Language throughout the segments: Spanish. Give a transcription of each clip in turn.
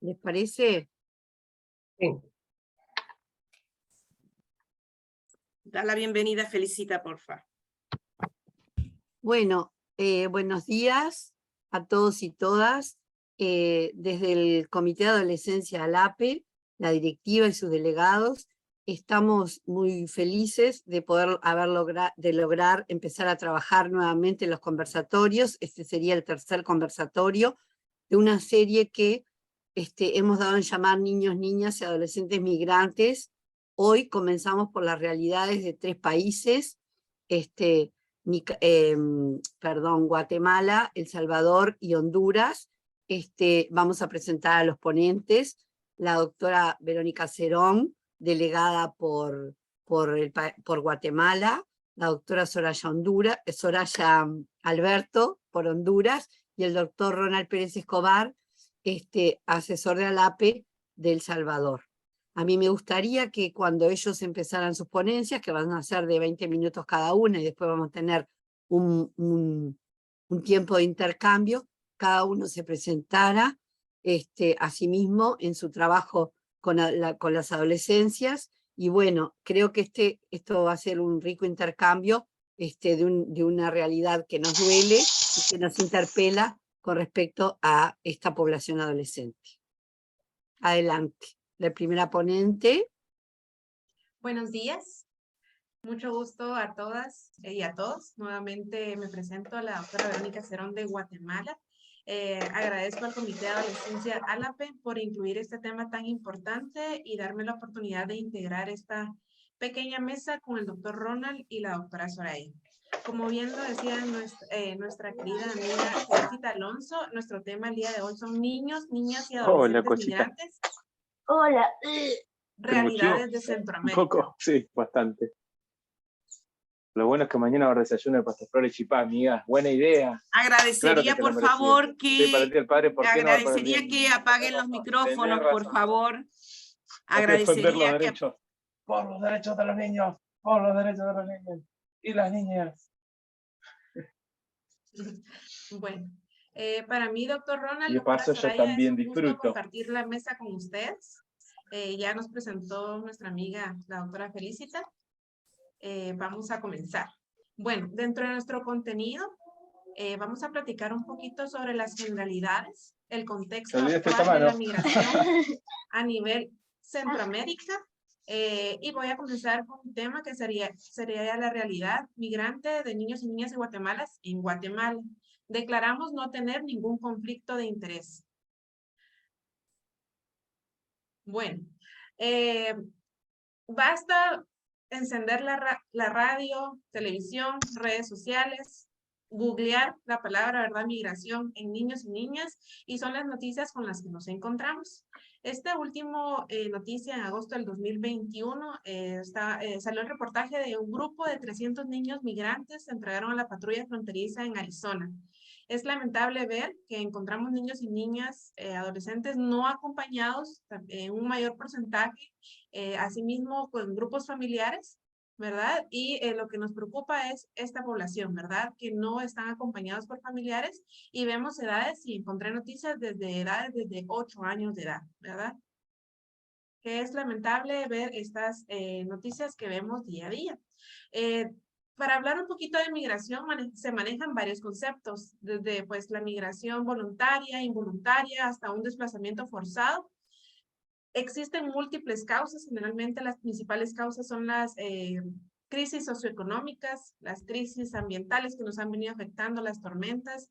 ¿Les parece? Sí. Da la bienvenida, Felicita, porfa. Bueno, buenos días a todos y todas. Desde el Comité de Adolescencia ALAPE, la directiva y sus delegados, estamos muy felices de poder lograr empezar a trabajar nuevamente en los conversatorios. Este sería el tercer conversatorio de una serie que hemos dado en llamar Niños, Niñas y Adolescentes Migrantes. Hoy comenzamos por las realidades de 3 países, Guatemala, El Salvador y Honduras. Vamos a presentar a los ponentes, la doctora Verónica Cerón, delegada por Guatemala, la doctora Soraya Alberto, por Honduras, y el doctor Ronald Pérez Escobar, asesor de ALAPE de El Salvador. A mí me gustaría que cuando ellos empezaran sus ponencias, que van a ser de 20 minutos cada una, y después vamos a tener un tiempo de intercambio, cada uno se presentara a sí mismo en su trabajo con las adolescencias, y bueno, creo que esto va a ser un rico intercambio de una realidad que nos duele y que nos interpela con respecto a esta población adolescente. Adelante. La primera ponente. Buenos días, mucho gusto a todas y a todos. Nuevamente me presento a la doctora Verónica Cerón de Guatemala. Agradezco al Comité de Adolescencia ALAPE por incluir este tema tan importante y darme la oportunidad de integrar esta pequeña mesa con el doctor Ronald y la doctora Soraya. Como bien lo decía nuestra querida amiga Felicita Alonso, nuestro tema el día de hoy son niños, niñas y adolescentes migrantes. Hola. Realidades de Centroamérica. Un poco, sí, bastante. Lo bueno es que mañana va a desayuno de pasta flores chipá, amiga. Buena idea. Agradecería, Claro por favor, sí, para ti, el padre, ¿por qué agradecería no que apaguen los micrófonos, por favor. Hay que defender los Agradecería que... derechos. Por los derechos de los niños. Por los derechos de los niños. Y las niñas. Bueno, para mí, doctor Ronald, Y de paso yo Soraya, también es un gusto disfruto. compartir la mesa con ustedes. Ya nos presentó nuestra amiga, la doctora Felicita. Vamos a comenzar. Bueno, dentro de nuestro contenido, vamos a platicar un poquito sobre las generalidades, el contexto actual de la migración a nivel Centroamérica. Y voy a comenzar con un tema que sería la realidad migrante de niños y niñas de Guatemala en Guatemala. Declaramos no tener ningún conflicto de interés. Bueno, basta encender la radio, televisión, redes sociales, googlear la palabra, ¿verdad?, migración en niños y niñas, y son las noticias con las que nos encontramos. Esta última noticia en agosto del 2021 salió el reportaje de un grupo de 300 niños migrantes que se entregaron a la patrulla fronteriza en Arizona. Es lamentable ver que encontramos niños y niñas, adolescentes no acompañados en un mayor porcentaje, asimismo con grupos familiares, ¿verdad? Y lo que nos preocupa es esta población, ¿verdad? Que no están acompañados por familiares, y vemos edades, y encontré noticias desde edades desde 8 años de edad, ¿verdad? Que es lamentable ver estas noticias que vemos día a día. Para hablar un poquito de migración, se manejan varios conceptos, desde pues la migración voluntaria, involuntaria, hasta un desplazamiento forzado. Existen múltiples causas, generalmente las principales causas son las crisis socioeconómicas, las crisis ambientales que nos han venido afectando, las tormentas.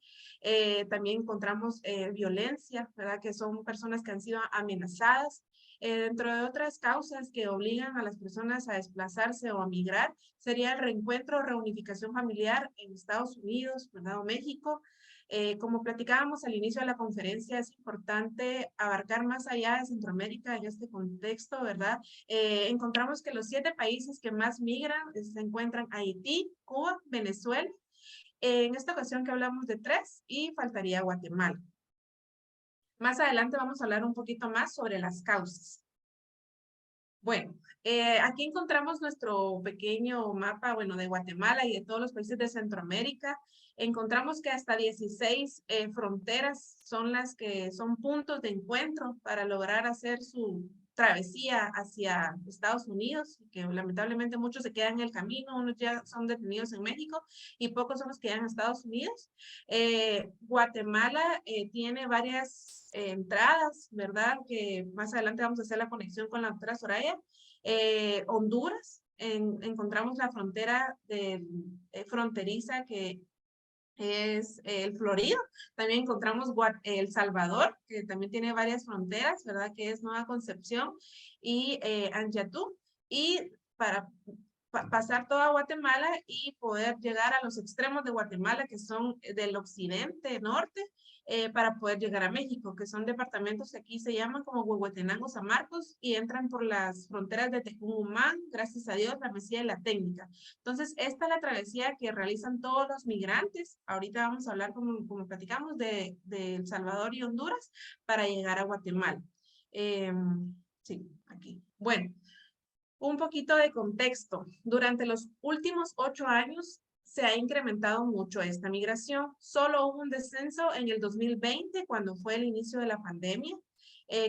También encontramos violencia, ¿verdad?, que son personas que han sido amenazadas. Dentro de otras causas que obligan a las personas a desplazarse o a migrar, sería el reencuentro o reunificación familiar en Estados Unidos, ¿verdad?, o México. Como platicábamos al inicio de la conferencia, es importante abarcar más allá de Centroamérica en este contexto, ¿verdad? Encontramos que los 7 países que más migran se encuentran Haití, Cuba, Venezuela. En esta ocasión que hablamos de 3, y faltaría Guatemala. Más adelante vamos a hablar un poquito más sobre las causas. Bueno, aquí encontramos nuestro pequeño mapa, bueno, de Guatemala y de todos los países de Centroamérica. Encontramos que hasta 16 fronteras son las que son puntos de encuentro para lograr hacer su travesía hacia Estados Unidos, que lamentablemente muchos se quedan en el camino, unos ya son detenidos en México y pocos son los que llegan a Estados Unidos. Guatemala tiene varias entradas, ¿verdad? Que más adelante vamos a hacer la conexión con la doctora Soraya. Honduras, encontramos la frontera fronteriza que es el Florido. También encontramos El Salvador, que también tiene varias fronteras, ¿verdad? Que es Nueva Concepción y Anjatú. Y para pasar toda Guatemala y poder llegar a los extremos de Guatemala, que son del occidente, norte, para poder llegar a México, que son departamentos que aquí se llaman como Huehuetenango, San Marcos, y entran por las fronteras de Tecumumán, gracias a Dios, la Mesía y la Técnica. Entonces, esta es la travesía que realizan todos los migrantes. Ahorita vamos a hablar, como platicamos, de El Salvador y Honduras para llegar a Guatemala. Sí, aquí. Bueno, un poquito de contexto. Durante los últimos 8 años se ha incrementado mucho esta migración. Solo hubo un descenso en el 2020, cuando fue el inicio de la pandemia.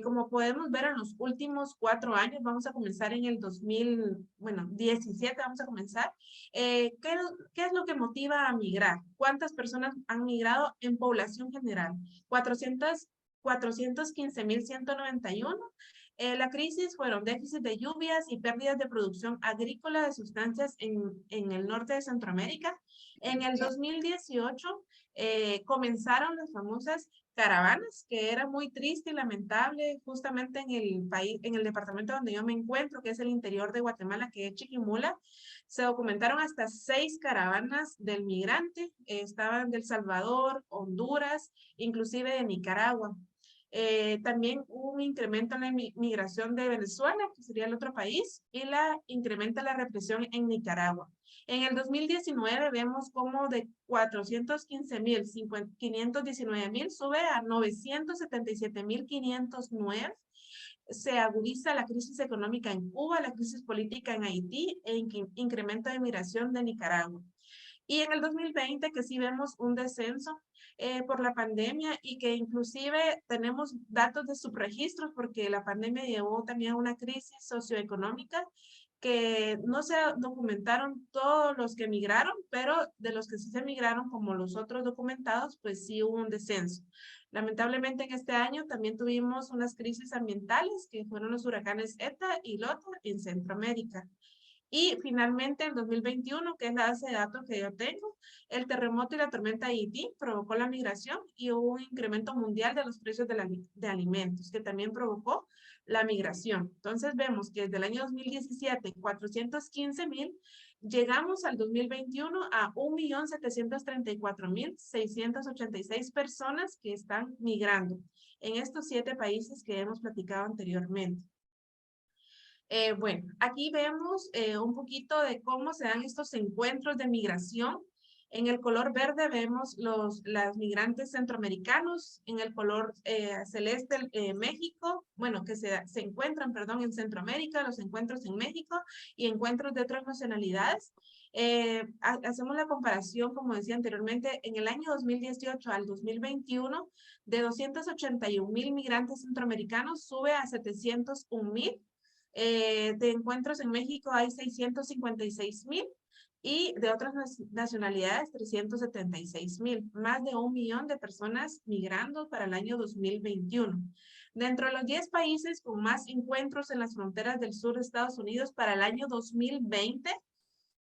Como podemos ver en los últimos 4 años, vamos a comenzar en el 2017, vamos a comenzar. ¿Qué es lo que motiva a migrar? ¿Cuántas personas han migrado en población general? 415,191. La crisis fueron déficit de lluvias y pérdidas de producción agrícola de sustancias en el norte de Centroamérica. En el 2018 comenzaron las famosas caravanas, que era muy triste y lamentable justamente en el país, en el departamento donde yo me encuentro, que es el interior de Guatemala, que es Chiquimula. Se documentaron hasta 6 caravanas del migrante, estaban de El Salvador, Honduras, inclusive de Nicaragua. También hubo un incremento en la migración de Venezuela, que sería el otro país, y incrementa la represión en Nicaragua. En el 2019 vemos cómo de 415,519 sube a 977,509. Se agudiza la crisis económica en Cuba, la crisis política en Haití e incremento de migración de Nicaragua. Y en el 2020 que sí vemos un descenso por la pandemia y que inclusive tenemos datos de subregistros porque la pandemia llevó también a una crisis socioeconómica que no se documentaron todos los que migraron, pero de los que sí se migraron, como los otros documentados, pues sí hubo un descenso. Lamentablemente en este año también tuvimos unas crisis ambientales que fueron los huracanes ETA y LOTA en Centroamérica. Y finalmente, en 2021, que es la base de datos que yo tengo, el terremoto y la tormenta Haití provocó la migración y hubo un incremento mundial de los precios de alimentos, que también provocó la migración. Entonces vemos que desde el año 2017, 415,000, llegamos al 2021 a 1,734,686 personas que están migrando en estos 7 países que hemos platicado anteriormente. Bueno, aquí vemos un poquito de cómo se dan estos encuentros de migración. En el color verde vemos los migrantes centroamericanos, en el color celeste México, bueno, que se encuentran, perdón, en Centroamérica, los encuentros en México y encuentros de otras nacionalidades. Hacemos la comparación, como decía anteriormente, en el año 2018 al 2021, de 281,000 migrantes centroamericanos sube a 701,000. De encuentros en México hay 656,000 y de otras nacionalidades 376,000, más de 1 millón de personas migrando para el año 2021. Dentro de los 10 países con más encuentros en las fronteras del sur de Estados Unidos para el año 2020,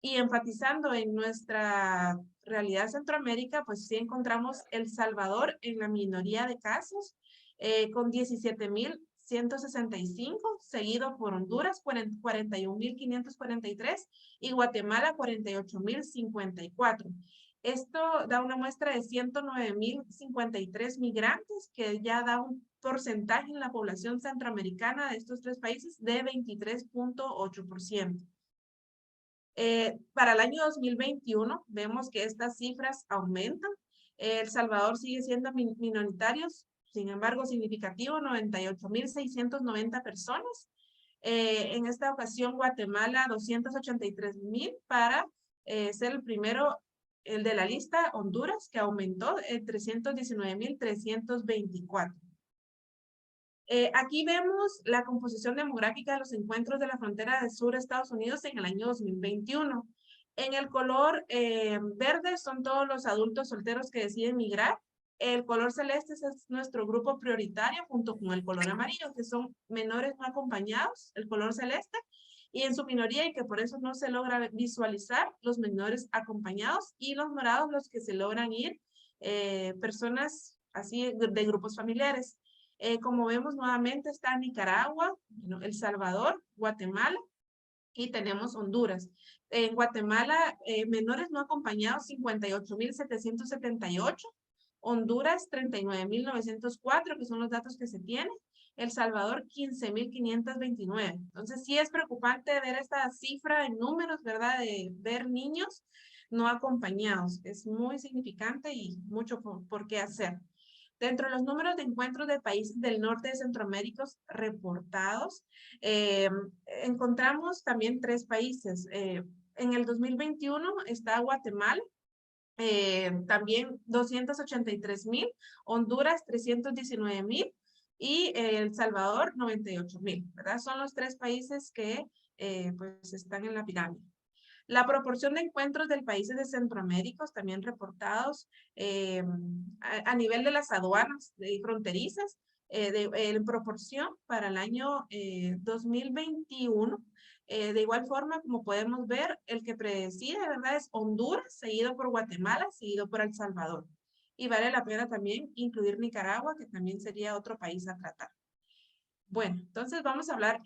y enfatizando en nuestra realidad Centroamérica, pues sí encontramos El Salvador en la minoría de casos, con 17,165, seguido por Honduras, 41,543, y Guatemala, 48,054. Esto da una muestra de 109,053 migrantes, que ya da un porcentaje en la población centroamericana de estos 3 países de 23,8%. Para el año 2021 vemos que estas cifras aumentan. El Salvador sigue siendo minoritario, sin embargo significativo, 98,690 personas. En esta ocasión Guatemala 283,000 para ser el primero el de la lista, Honduras, que aumentó en 319.324. Aquí vemos la composición demográfica de los encuentros de la frontera del sur de Estados Unidos en el año 2021. En el color verde son todos los adultos solteros que deciden migrar. El color celeste es nuestro grupo prioritario junto con el color amarillo, que son menores no acompañados, el color celeste, y en su minoría, y que por eso no se logra visualizar, los menores acompañados, y los morados los que se logran ir, personas así de grupos familiares. Como vemos nuevamente está Nicaragua, El Salvador, Guatemala, y tenemos Honduras. En Guatemala, menores no acompañados, 58.778. Honduras, 39.904, que son los datos que se tienen. El Salvador, 15.529. Entonces, sí es preocupante ver esta cifra en números, ¿verdad? De ver niños no acompañados. Es muy significante y mucho por qué hacer. Dentro de los números de encuentros de países del norte de Centroamérica reportados, encontramos también 3 países. En el 2021 está Guatemala, también 283.000, Honduras 319.000 y El Salvador 98.000, ¿verdad? Son los 3 países que pues están en la pirámide. La proporción de encuentros del países de Centroamérica también reportados a nivel de las aduanas fronterizas, en proporción para el año 2021. De igual forma, como podemos ver, el que preside, ¿verdad?, es Honduras, seguido por Guatemala, seguido por El Salvador. Y vale la pena también incluir Nicaragua, que también sería otro país a tratar. Bueno, entonces vamos a hablar,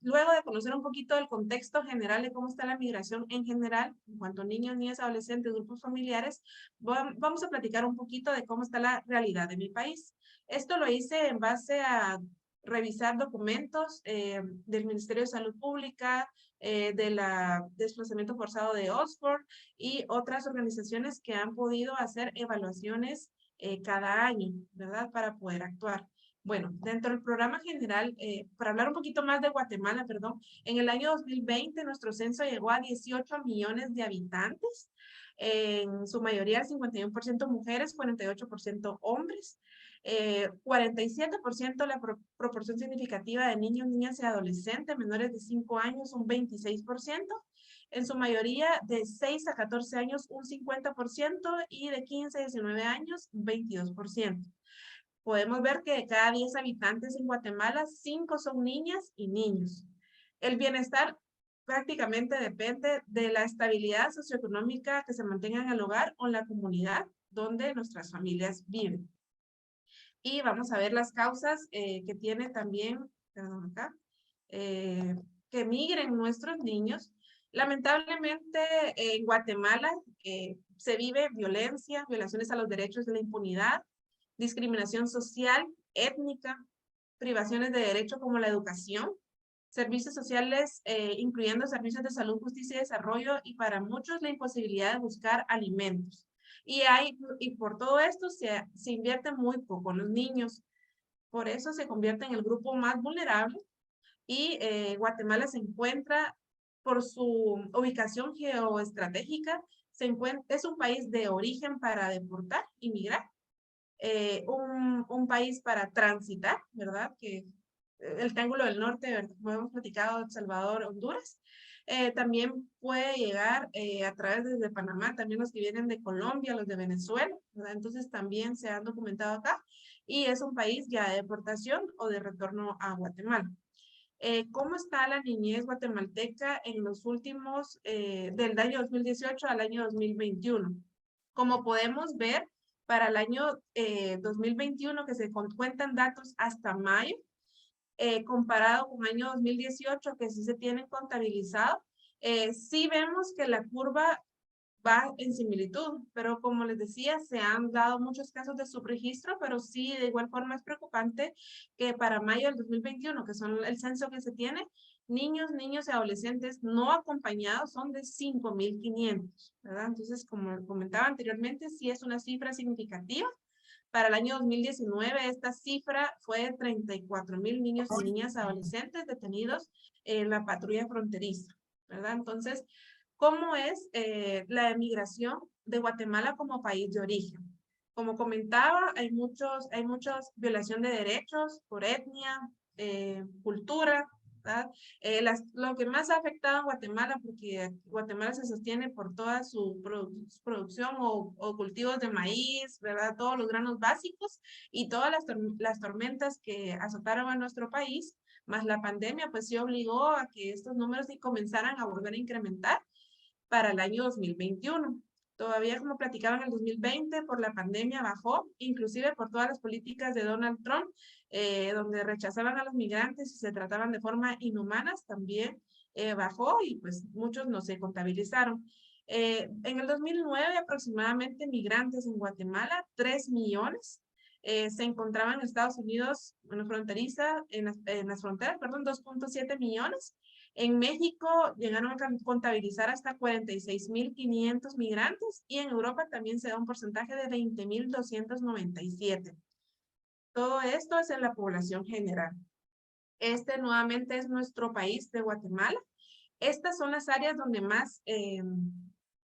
luego de conocer un poquito del contexto general de cómo está la migración en general, en cuanto a niños, niñas, adolescentes, grupos familiares, vamos a platicar un poquito de cómo está la realidad de mi país. Esto lo hice en base a revisar documentos del Ministerio de Salud Pública, de la desplazamiento forzado de Oxford y otras organizaciones que han podido hacer evaluaciones cada año, ¿verdad?, para poder actuar. Bueno, dentro del programa general, para hablar un poquito más de Guatemala, perdón, en el año 2020 nuestro censo llegó a 18 millones de habitantes, en su mayoría 51% mujeres, 48% hombres, 47% la proporción significativa de niños, niñas y adolescentes menores de 5 años, un 26%, en su mayoría de 6 a 14 años un 50% y de 15 a 19 años un 22%. Podemos ver que de cada 10 habitantes en Guatemala, 5 son niñas y niños. El bienestar prácticamente depende de la estabilidad socioeconómica que se mantenga en el hogar o en la comunidad donde nuestras familias viven. Y vamos a ver las causas que tiene también, perdón acá, que migren nuestros niños. Lamentablemente en Guatemala se vive violencia, violaciones a los derechos de la impunidad, discriminación social, étnica, privaciones de derecho como la educación, servicios sociales, incluyendo servicios de salud, justicia y desarrollo, y para muchos la imposibilidad de buscar alimentos. Y por todo esto se invierte muy poco en los niños. Por eso se convierte en el grupo más vulnerable y Guatemala se encuentra, por su ubicación geoestratégica, es un país de origen para deportar y migrar. Un país para transitar, ¿verdad? Que el Triángulo del Norte, como hemos platicado, El Salvador, Honduras, también puede llegar a través desde Panamá, también los que vienen de Colombia, los de Venezuela, ¿verdad? Entonces también se han documentado acá, y es un país ya de deportación o de retorno a Guatemala. ¿Cómo está la niñez guatemalteca en los últimos, del año 2018 al año 2021? Como podemos ver, para el año 2021, que se cuentan datos hasta mayo, comparado con el año 2018, que sí se tienen contabilizado, sí vemos que la curva va en similitud, pero como les decía, se han dado muchos casos de subregistro, pero sí de igual forma es preocupante que para mayo del 2021, que son el censo que se tiene, niños y adolescentes no acompañados son de 5.500, ¿verdad? Entonces, como comentaba anteriormente, sí es una cifra significativa. Para el año 2019, esta cifra fue de 34.000 niños y niñas adolescentes detenidos en la patrulla fronteriza, ¿verdad? Entonces, ¿cómo es la emigración de Guatemala como país de origen. Como comentaba, hay muchas violación de derechos por etnia, cultura, ¿verdad? Lo que más ha afectado a Guatemala, porque Guatemala se sostiene por toda su producción o cultivos de maíz, ¿verdad? Todos los granos básicos y todas las tormentas que azotaron a nuestro país, más la pandemia, pues sí obligó a que estos números sí comenzaran a volver a incrementar para el año 2021. Todavía, como platicaba, en el 2020 por la pandemia bajó, inclusive por todas las políticas de Donald Trump, donde rechazaban a los migrantes y se trataban de forma inhumanas, también bajó y pues muchos no se contabilizaron. En el 2009 aproximadamente migrantes en Guatemala, 3 millones, se encontraban en Estados Unidos, en las fronteras, perdón, 2.7 millones. En México llegaron a contabilizar hasta 46.500 migrantes y en Europa también se da un porcentaje de 20.297. Todo esto es en la población general. Este nuevamente es nuestro país de Guatemala. Estas son las áreas donde más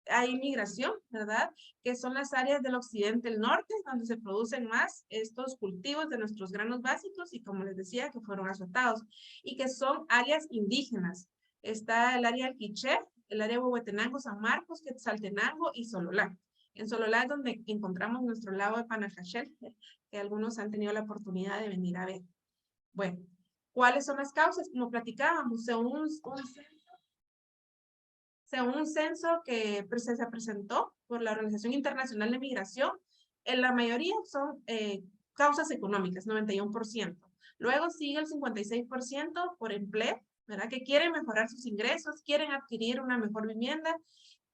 hay migración, ¿verdad? Que son las áreas del occidente, el norte, donde se producen más estos cultivos de nuestros granos básicos y, como les decía, que fueron azotados y que son áreas indígenas. Está el área del Quiché, el área de Huehuetenango, San Marcos, Quetzaltenango y Sololá. En Sololá es donde encontramos nuestro lago de Panajachel, que algunos han tenido la oportunidad de venir a ver. Bueno, ¿cuáles son las causas? Como platicábamos, según un censo que se presentó por la Organización Internacional de Migración, en la mayoría son causas económicas, 91%. Luego sigue el 56% por empleo, ¿verdad? Que quieren mejorar sus ingresos, quieren adquirir una mejor vivienda,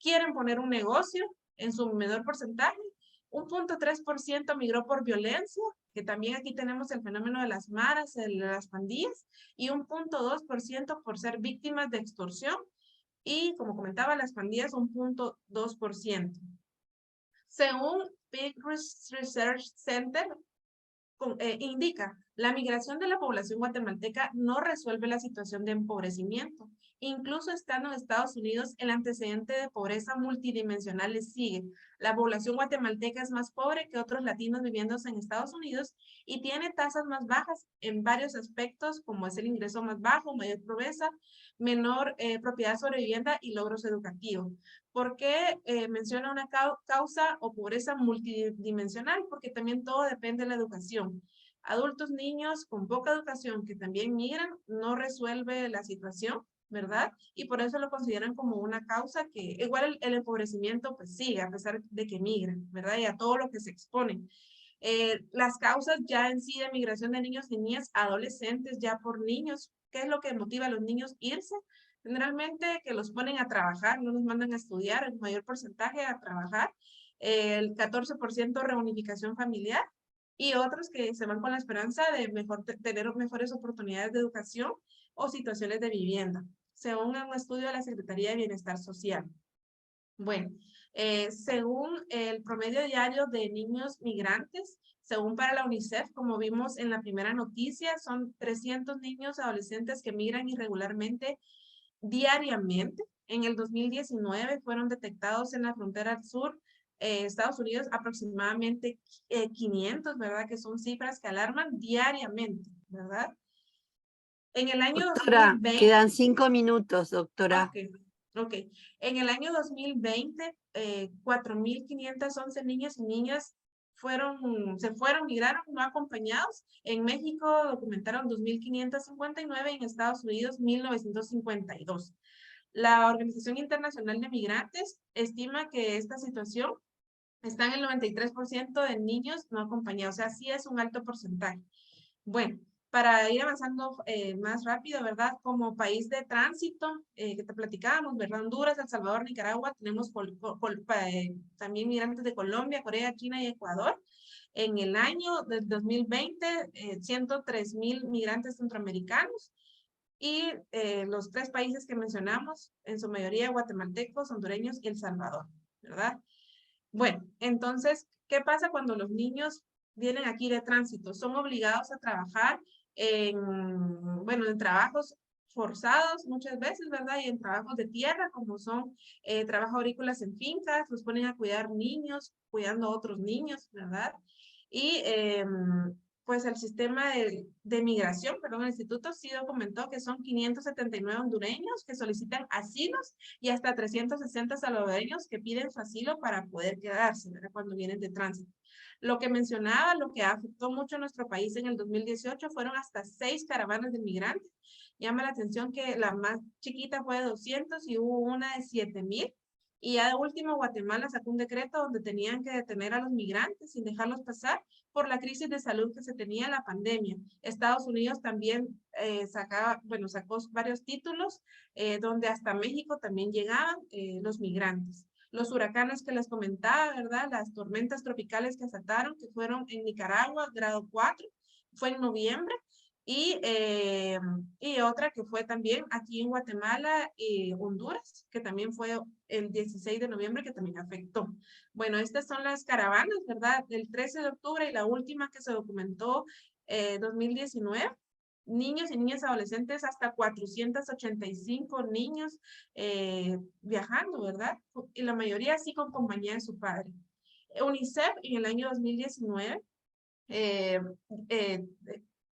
quieren poner un negocio en su menor porcentaje. Un 0.3% migró por violencia, que también aquí tenemos el fenómeno de las maras, de las pandillas, y un 0.2% por ser víctimas de extorsión. Y, como comentaba, las pandillas un 0.2%. Según Pew Research Center, indica, la migración de la población guatemalteca no resuelve la situación de empobrecimiento. Incluso estando en Estados Unidos, el antecedente de pobreza multidimensional les sigue. La población guatemalteca es más pobre que otros latinos viviendo en Estados Unidos y tiene tasas más bajas en varios aspectos, como es el ingreso más bajo, mayor pobreza, menor propiedad sobre vivienda y logros educativos. ¿Por qué menciona una causa o pobreza multidimensional? Porque también todo depende de la educación. Adultos, niños con poca educación que también migran, no resuelve la situación, ¿verdad? Y por eso lo consideran como una causa que, igual el empobrecimiento pues sigue a pesar de que migran, ¿verdad? Y a todo lo que se exponen. Las causas ya en sí de migración de niños y niñas, adolescentes ya por niños, ¿qué es lo que motiva a los niños irse? Generalmente que los ponen a trabajar, no los mandan a estudiar, el mayor porcentaje a trabajar, el 14% reunificación familiar y otros que se van con la esperanza de tener mejores oportunidades de educación o situaciones de vivienda, según un estudio de la Secretaría de Bienestar Social. Bueno, según el promedio diario de niños migrantes, según para la UNICEF, como vimos en la primera noticia, son 300 niños adolescentes que migran irregularmente diariamente. En el 2019 fueron detectados en la frontera sur, Estados Unidos, aproximadamente 500, ¿verdad? Que son cifras que alarman diariamente, ¿verdad? En el año Doctora, 2020... quedan 5 minutos, doctora. Ok. En el año 2020, 4.511 niños y niñas migraron no acompañados. En México documentaron 2.559 y en Estados Unidos 1.952. La Organización Internacional de Migrantes estima que esta situación está en el 93% de niños no acompañados, o sea, sí es un alto porcentaje. Bueno, para ir avanzando más rápido, ¿verdad? Como país de tránsito, que te platicábamos, ¿verdad? Honduras, El Salvador, Nicaragua, tenemos también migrantes de Colombia, Corea, China y Ecuador. En el año del 2020, 103.000 migrantes centroamericanos. Y los 3 países que mencionamos, en su mayoría guatemaltecos, hondureños y El Salvador, ¿verdad? Bueno, entonces, ¿qué pasa cuando los niños vienen aquí de tránsito? Son obligados a trabajar en trabajos forzados muchas veces, ¿verdad? Y en trabajos de tierra, como son trabajos agrícolas en fincas, los ponen a cuidar niños, cuidando a otros niños, ¿verdad? Y pues el sistema de migración, perdón, el instituto sí documentó que son 579 hondureños que solicitan asilos y hasta 360 salvadoreños que piden su asilo para poder quedarse, ¿verdad? Cuando vienen de tránsito. Lo que mencionaba, lo que afectó mucho a nuestro país en el 2018 fueron hasta 6 caravanas de migrantes. Llama la atención que la más chiquita fue de 200 y hubo una de 7,000. Y ya de último, Guatemala sacó un decreto donde tenían que detener a los migrantes sin dejarlos pasar por la crisis de salud que se tenía en la pandemia. Estados Unidos también sacó varios títulos donde hasta México también llegaban los migrantes. Los huracanes que les comentaba, ¿verdad? Las tormentas tropicales que asaltaron, que fueron en Nicaragua, grado 4, fue en noviembre. Y otra que fue también aquí en Guatemala y Honduras, que también fue el 16 de noviembre, que también afectó. Bueno, estas son las caravanas, ¿verdad? Del 13 de octubre y la última que se documentó 2019. Niños y niñas adolescentes, hasta 485 niños viajando, ¿verdad? Y la mayoría sí con compañía de su padre. UNICEF en el año 2019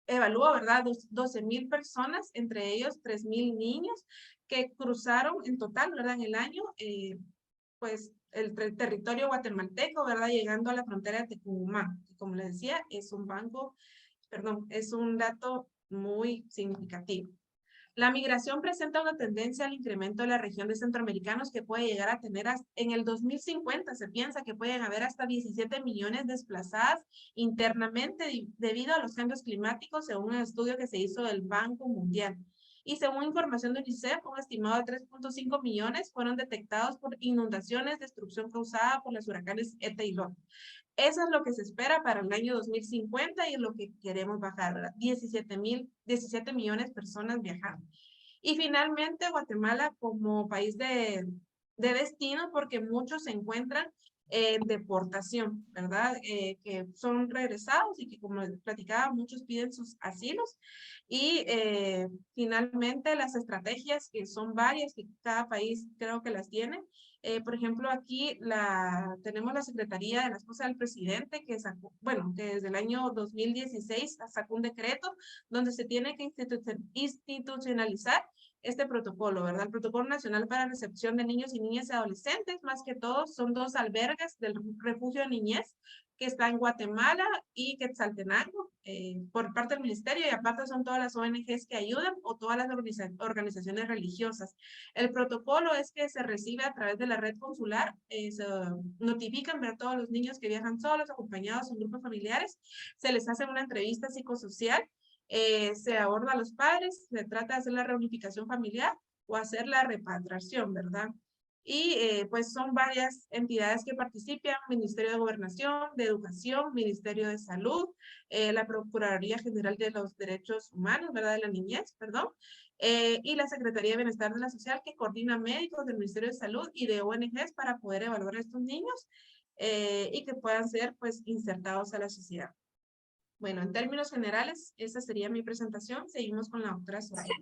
evaluó, ¿verdad? 12,000 personas, entre ellos 3,000 niños que cruzaron en total, ¿verdad? En el año, pues el territorio guatemalteco, ¿verdad? Llegando a la frontera de Tecumumá. Y como les decía, es un dato muy significativo. La migración presenta una tendencia al incremento de la región de centroamericanos que puede llegar a tener en el 2050, se piensa que pueden haber hasta 17 millones desplazadas internamente debido a los cambios climáticos, según un estudio que se hizo del Banco Mundial. Y según información de UNICEF, un estimado de 3.5 millones fueron detectados por inundaciones, destrucción causada por los huracanes Eta y Lota. Eso es lo que se espera para el año 2050 y es lo que queremos bajar, ¿verdad? 17 millones de personas viajando. Y finalmente Guatemala como país de destino, porque muchos se encuentran en deportación, ¿verdad? Que son regresados y que, como les platicaba, muchos piden sus asilos. Y finalmente las estrategias, que son varias, que cada país creo que las tiene. Por ejemplo, aquí tenemos la Secretaría de la Esposa del Presidente que sacó, que desde el año 2016 sacó un decreto donde se tiene que institucionalizar este protocolo, ¿verdad? El Protocolo Nacional para la Recepción de Niños y Niñas y Adolescentes, más que todo, son 2 albergues del Refugio de Niñez que está en Guatemala y Quetzaltenango, por parte del ministerio, y aparte son todas las ONGs que ayudan o todas las organizaciones religiosas. El protocolo es que se recibe a través de la red consular, se notifican a todos los niños que viajan solos, acompañados en grupos familiares, se les hace una entrevista psicosocial, se aborda a los padres, se trata de hacer la reunificación familiar o hacer la repatriación, ¿verdad? Y pues son varias entidades que participan: Ministerio de Gobernación, de Educación, Ministerio de Salud, la Procuraduría General de los Derechos Humanos, ¿verdad? De la Niñez, perdón, y la Secretaría de Bienestar de la Social, que coordina médicos del Ministerio de Salud y de ONGs para poder evaluar a estos niños y que puedan ser pues insertados a la sociedad. Bueno, en términos generales, esa sería mi presentación. Seguimos con la doctora Soraya.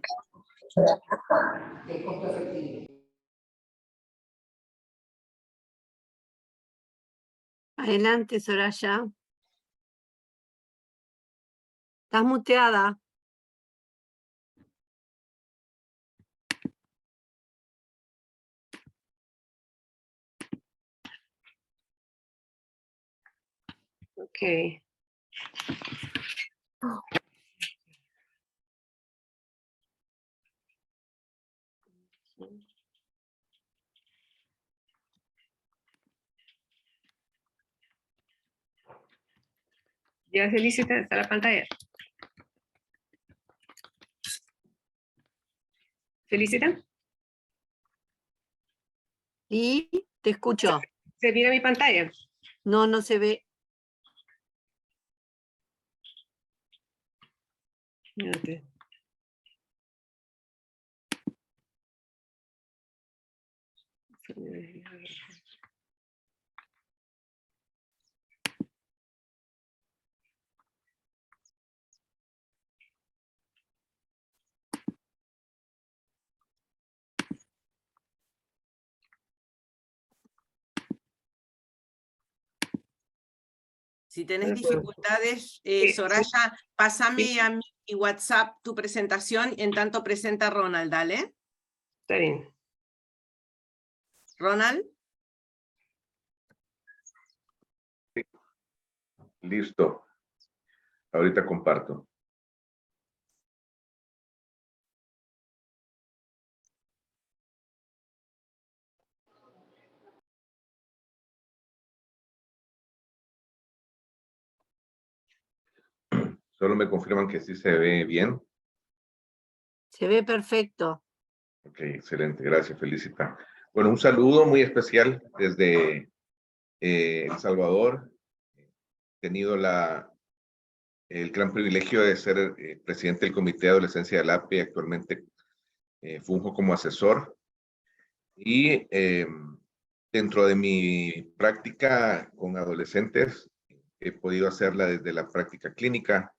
El costo efectivo. Adelante, Soraya. Estás muteada. Okay. ¿Ya Felicita está la pantalla? ¿Felicita? Y te escucho. ¿Se mira mi pantalla? No, no se ve. Okay. Si tenés De acuerdo. dificultades, Sí. Soraya, pásame Sí. a mi WhatsApp tu presentación, en tanto presenta Ronald, dale. Está bien. Ronald. Listo. Ahorita comparto. Solo me confirman que sí se ve bien. Se ve perfecto. Ok, excelente. Gracias, Felicita. Bueno, un saludo muy especial desde El Salvador. He tenido el gran privilegio de ser presidente del Comité de Adolescencia del APE. Actualmente funjo como asesor. Y dentro de mi práctica con adolescentes, he podido hacerla desde la práctica clínica,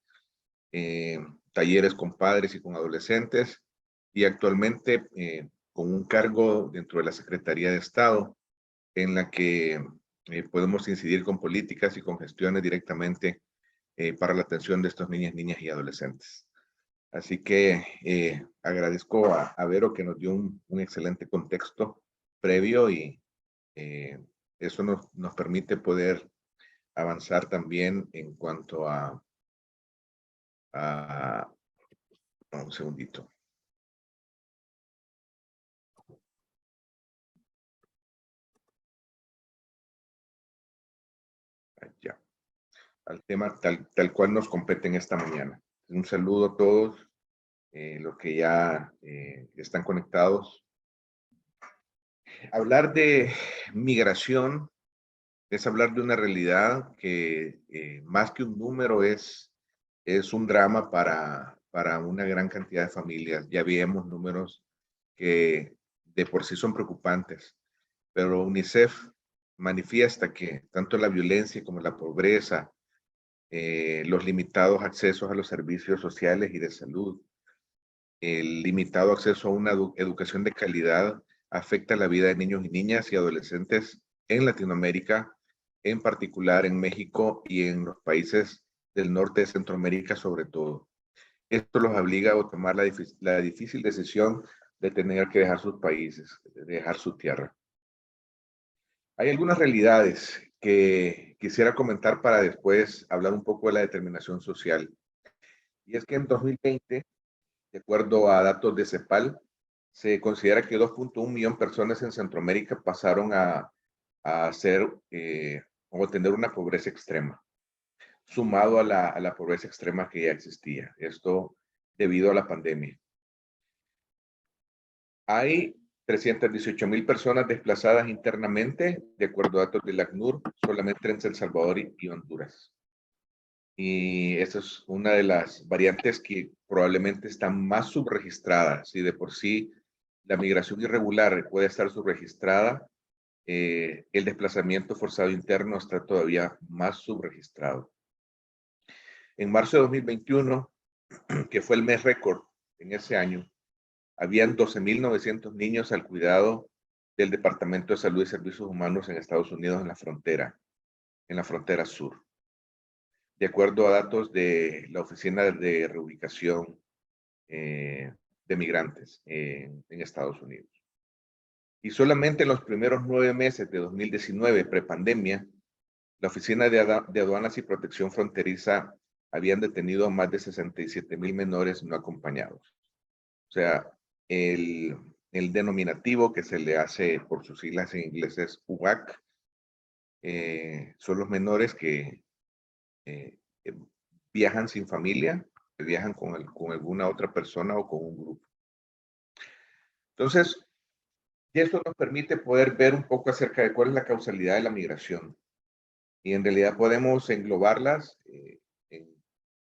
talleres con padres y con adolescentes, y actualmente con un cargo dentro de la Secretaría de Estado, en la que podemos incidir con políticas y con gestiones directamente para la atención de estos niños, niñas y adolescentes. Así que agradezco a Vero que nos dio un excelente contexto previo y eso nos permite poder avanzar también en cuanto a un segundito. Ya. Al tema tal cual nos compete en esta mañana. Un saludo a todos los que ya están conectados. Hablar de migración es hablar de una realidad que más que un número es un drama para una gran cantidad de familias. Ya vemos números que de por sí son preocupantes, pero UNICEF manifiesta que tanto la violencia como la pobreza, los limitados accesos a los servicios sociales y de salud, el limitado acceso a una educación de calidad afecta la vida de niños y niñas y adolescentes en Latinoamérica, en particular en México y en los países del norte de Centroamérica sobre todo. Esto los obliga a tomar la difícil decisión de tener que dejar sus países, de dejar su tierra. Hay algunas realidades que quisiera comentar para después hablar un poco de la determinación social. Y es que en 2020, de acuerdo a datos de CEPAL, se considera que 2.1 millón de personas en Centroamérica pasaron a o tener una pobreza extrema, sumado a la pobreza extrema que ya existía. Esto debido a la pandemia. Hay 318,000 personas desplazadas internamente, de acuerdo a datos del ACNUR, solamente entre El Salvador y Honduras. Y esa es una de las variantes que probablemente están más subregistradas. Si de por sí la migración irregular puede estar subregistrada, el desplazamiento forzado interno está todavía más subregistrado. En marzo de 2021, que fue el mes récord en ese año, habían 12,900 niños al cuidado del Departamento de Salud y Servicios Humanos en Estados Unidos en la frontera sur, de acuerdo a datos de la Oficina de Reubicación de Migrantes en Estados Unidos. Y solamente en los primeros 9 meses de 2019, prepandemia, la Oficina de Aduanas y Protección Fronteriza habían detenido a más de 67,000 menores no acompañados. O sea, el denominativo que se le hace por sus siglas en inglés es UAC, son los menores que viajan sin familia, que viajan con alguna otra persona o con un grupo. Entonces, y esto nos permite poder ver un poco acerca de cuál es la causalidad de la migración. Y en realidad podemos englobarlas en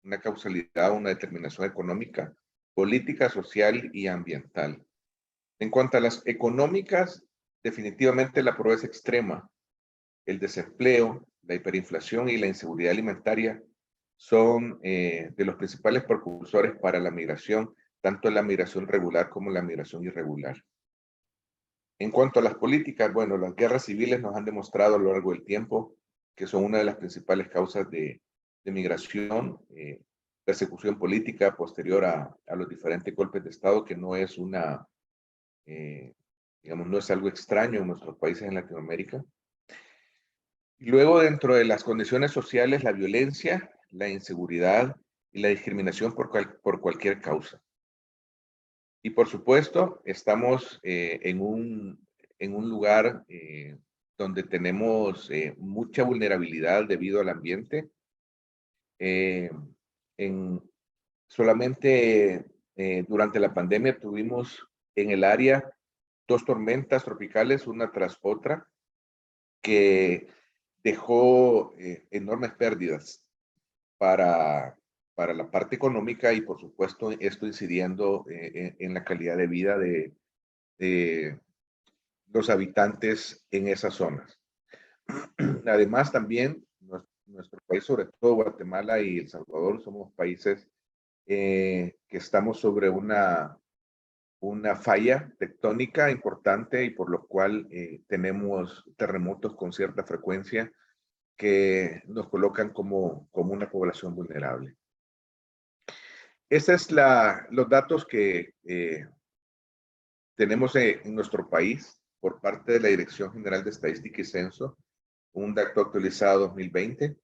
una causalidad, una determinación económica, política, social y ambiental. En cuanto a las económicas, definitivamente la pobreza extrema, el desempleo, la hiperinflación y la inseguridad alimentaria son de los principales precursores para la migración, tanto la migración regular como la migración irregular. En cuanto a las políticas, bueno, las guerras civiles nos han demostrado a lo largo del tiempo que son una de las principales causas de migración, persecución política posterior a los diferentes golpes de Estado, que no es una, digamos, no es algo extraño en nuestros países en Latinoamérica. Y luego, dentro de las condiciones sociales, la violencia, la inseguridad y la discriminación por cualquier causa. Y por supuesto, estamos en un lugar donde tenemos mucha vulnerabilidad debido al ambiente. Solamente durante la pandemia tuvimos en el área 2 tormentas tropicales, una tras otra, que dejó enormes pérdidas para la parte económica y, por supuesto, esto incidiendo en la calidad de vida de los habitantes en esas zonas. Además, también nuestro país, sobre todo Guatemala y El Salvador, somos países que estamos sobre una falla tectónica importante y por lo cual tenemos terremotos con cierta frecuencia que nos colocan como una población vulnerable. Estos es los datos que tenemos en nuestro país por parte de la Dirección General de Estadística y Censo, un dato actualizado 2020,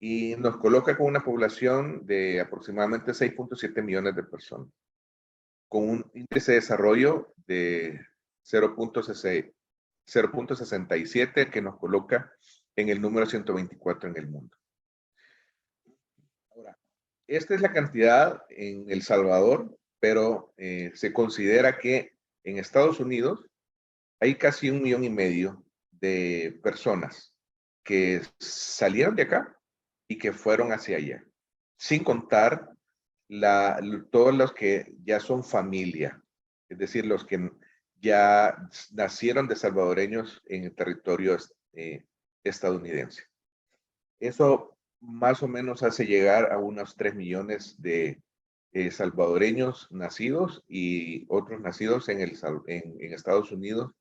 y nos coloca con una población de aproximadamente 6.7 millones de personas, con un índice de desarrollo de 0.67 que nos coloca en el número 124 en el mundo. Ahora, esta es la cantidad en El Salvador, pero se considera que en Estados Unidos hay casi 1,5 millones de personas que salieron de acá y que fueron hacia allá, sin contar todos los que ya son familia, es decir, los que ya nacieron de salvadoreños en el territorio estadounidense. Eso más o menos hace llegar a unos 3 millones de salvadoreños nacidos y otros nacidos en Estados Unidos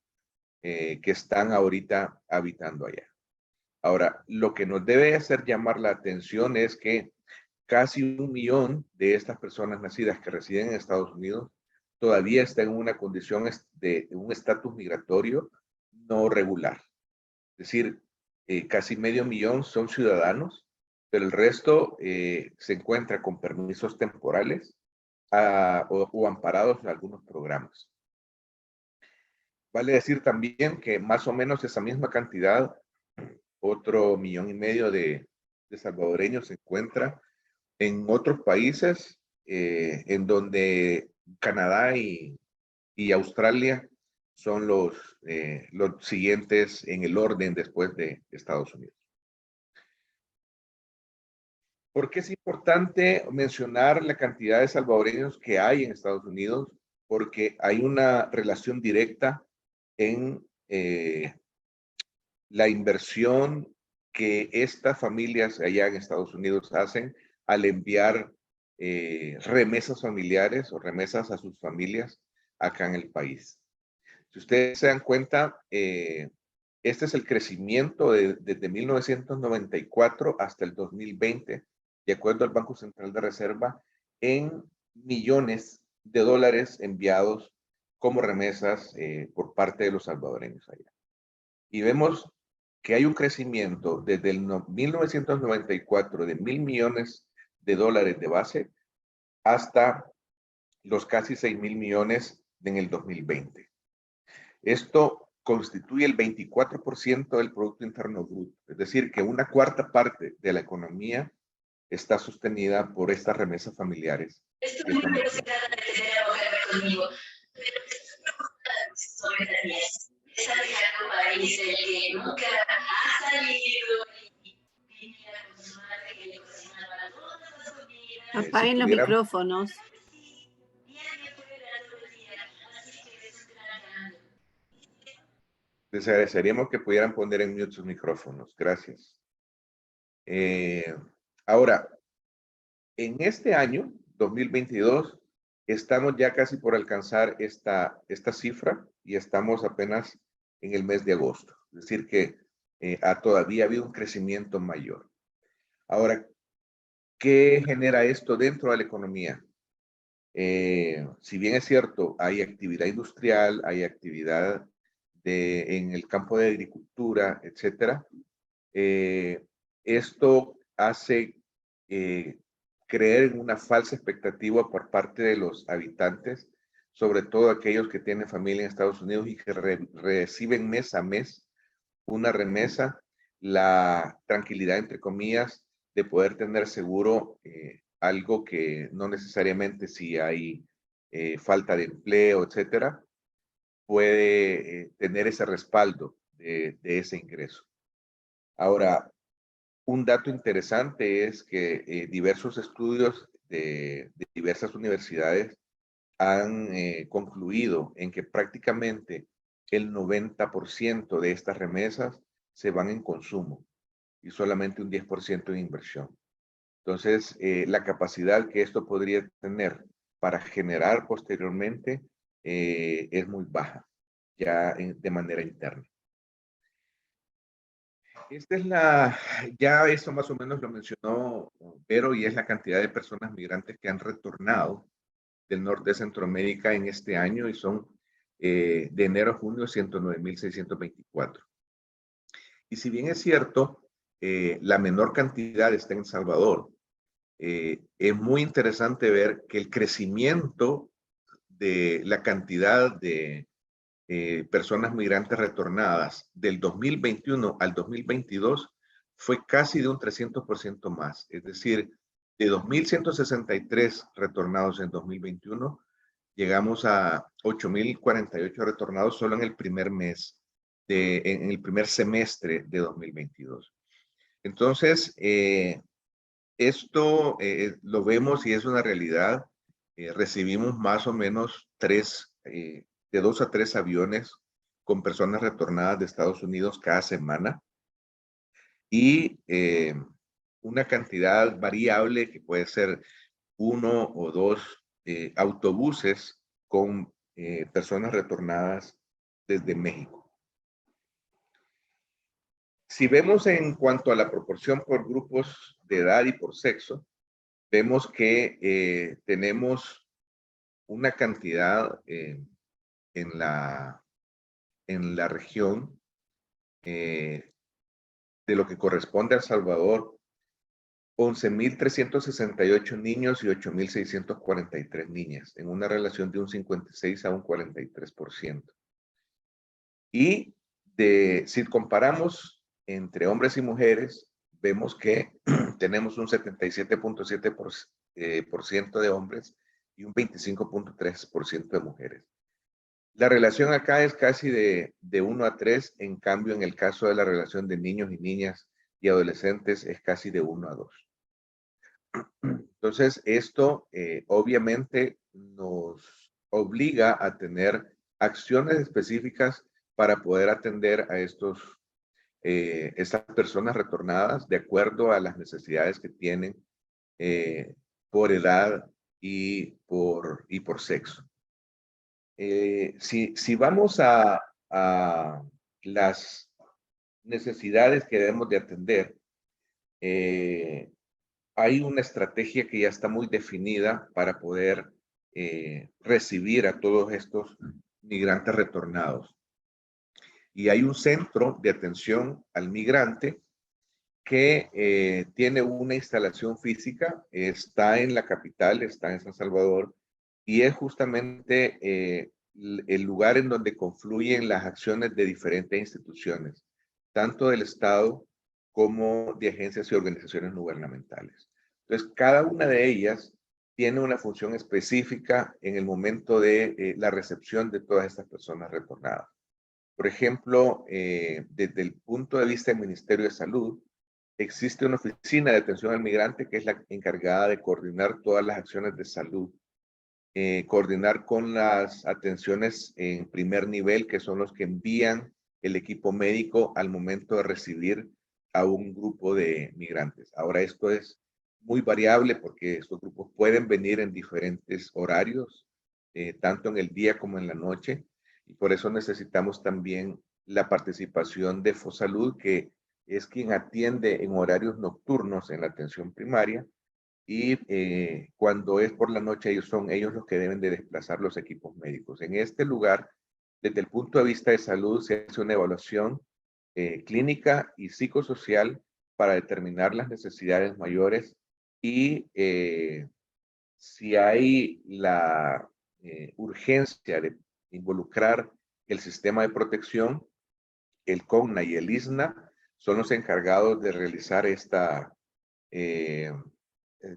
que están ahorita habitando allá. Ahora, lo que nos debe hacer llamar la atención es que casi 1 millón de estas personas nacidas que residen en Estados Unidos todavía están en una condición de un estatus migratorio no regular. Es decir, casi 500,000 son ciudadanos, pero el resto se encuentra con permisos temporales o amparados en algunos programas. Vale decir también que más o menos esa misma cantidad, otro 1,5 millones de salvadoreños se encuentra en otros países en donde Canadá y Australia son los siguientes en el orden después de Estados Unidos. ¿Por qué es importante mencionar la cantidad de salvadoreños que hay en Estados Unidos? Porque hay una relación directa en la inversión que estas familias allá en Estados Unidos hacen al enviar remesas familiares o remesas a sus familias acá en el país. Si ustedes se dan cuenta, este es el crecimiento desde 1994 hasta el 2020, de acuerdo al Banco Central de Reserva, en millones de dólares enviados como remesas por parte de los salvadoreños allá. Y vemos que hay un crecimiento desde el 1994 de 1,000 millones de dólares de base hasta los casi 6,000 millones en el 2020. Esto constituye el 24% del Producto Interno Bruto, es decir, que una cuarta parte de la economía está sostenida por estas remesas familiares. Esto es muy interesante de tener a conmigo, pero sobre la 10. Esa lejano país del que nunca ha salido y vivía con su madre que le cocinaba para todas las comidas. Apaguen los micrófonos. Les agradeceríamos que pudieran poner en mute sus micrófonos. Gracias. Ahora, en este año, 2022, estamos ya casi por alcanzar esta cifra y estamos apenas en el mes de agosto. Es decir que ha todavía habido un crecimiento mayor. Ahora, ¿qué genera esto dentro de la economía? Si bien es cierto, hay actividad industrial, hay actividad en el campo de agricultura, etcétera, esto hace creer en una falsa expectativa por parte de los habitantes, sobre todo aquellos que tienen familia en Estados Unidos y que reciben mes a mes una remesa, la tranquilidad, entre comillas, de poder tener seguro algo que no necesariamente si hay falta de empleo, etcétera, puede tener ese respaldo de ese ingreso. Ahora, un dato interesante es que diversos estudios de diversas universidades han concluido en que prácticamente el 90% de estas remesas se van en consumo y solamente un 10% en inversión. Entonces, la capacidad que esto podría tener para generar posteriormente es muy baja, ya de manera interna. Esta es ya eso más o menos lo mencionó Vero, y es la cantidad de personas migrantes que han retornado del norte de Centroamérica en este año, y son de enero a junio 109.624. Y si bien es cierto, la menor cantidad está en El Salvador, es muy interesante ver que el crecimiento de la cantidad de personas migrantes retornadas del 2021 al 2022 fue casi de un 300% más. Es decir, de 2.163 retornados en 2021, llegamos a 8.048 retornados solo en el primer mes, en el primer semestre de 2022. Entonces, esto lo vemos y es una realidad. Recibimos más o menos de 2 a 3 aviones con personas retornadas de Estados Unidos cada semana, y una cantidad variable que puede ser 1 o 2 autobuses con personas retornadas desde México. Si vemos en cuanto a la proporción por grupos de edad y por sexo, vemos que tenemos una cantidad en la región de lo que corresponde a El Salvador, 11.368 niños y 8.643 niñas, en una relación de un 56 a un 43%. Y si comparamos entre hombres y mujeres, vemos que tenemos un 77.7% de hombres y un 25.3% de mujeres. La relación acá es casi de 1 a 3, en cambio en el caso de la relación de niños y niñas y adolescentes es casi de 1 a 2. Entonces, esto obviamente nos obliga a tener acciones específicas para poder atender a estas personas retornadas de acuerdo a las necesidades que tienen por edad y por sexo. Si vamos a las necesidades que debemos de atender, hay una estrategia que ya está muy definida para poder recibir a todos estos migrantes retornados. Y hay un centro de atención al migrante que tiene una instalación física, está en la capital, está en San Salvador, y es justamente el lugar en donde confluyen las acciones de diferentes instituciones, tanto del Estado como de agencias y organizaciones gubernamentales. Entonces, cada una de ellas tiene una función específica en el momento de la recepción de todas estas personas retornadas. Por ejemplo, desde el punto de vista del Ministerio de Salud, existe una oficina de atención al migrante que es la encargada de coordinar todas las acciones de salud, coordinar con las atenciones en primer nivel, que son los que envían el equipo médico al momento de recibir a un grupo de migrantes. Ahora, esto es muy variable porque estos grupos pueden venir en diferentes horarios, tanto en el día como en la noche, y por eso necesitamos también la participación de Fosalud, que es quien atiende en horarios nocturnos en la atención primaria, y cuando es por la noche son ellos los que deben de desplazar los equipos médicos. En este lugar, desde el punto de vista de salud, se hace una evaluación clínica y psicosocial para determinar las necesidades mayores y si hay la urgencia de involucrar el sistema de protección, el CONNA y el ISNA son los encargados de realizar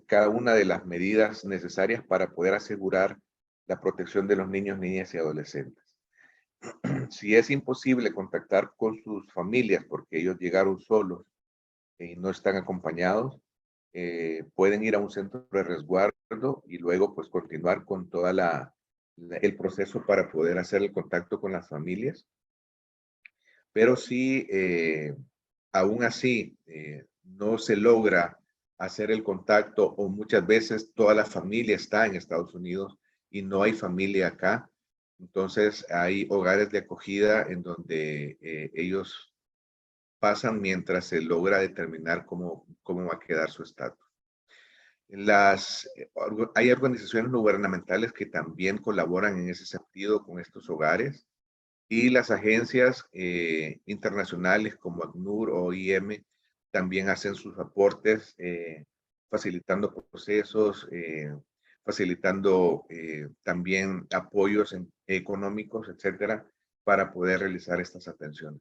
cada una de las medidas necesarias para poder asegurar la protección de los niños, niñas y adolescentes. Si es imposible contactar con sus familias porque ellos llegaron solos y no están acompañados, pueden ir a un centro de resguardo y luego pues continuar con toda el proceso para poder hacer el contacto con las familias. Pero si aún así no se logra hacer el contacto o muchas veces toda la familia está en Estados Unidos y no hay familia acá, entonces hay hogares de acogida en donde ellos pasan mientras se logra determinar cómo va a quedar su estatus. Hay organizaciones gubernamentales que también colaboran en ese sentido con estos hogares y las agencias internacionales como ACNUR o OIM también hacen sus aportes facilitando procesos, facilitando también apoyos económicos, etcétera, para poder realizar estas atenciones.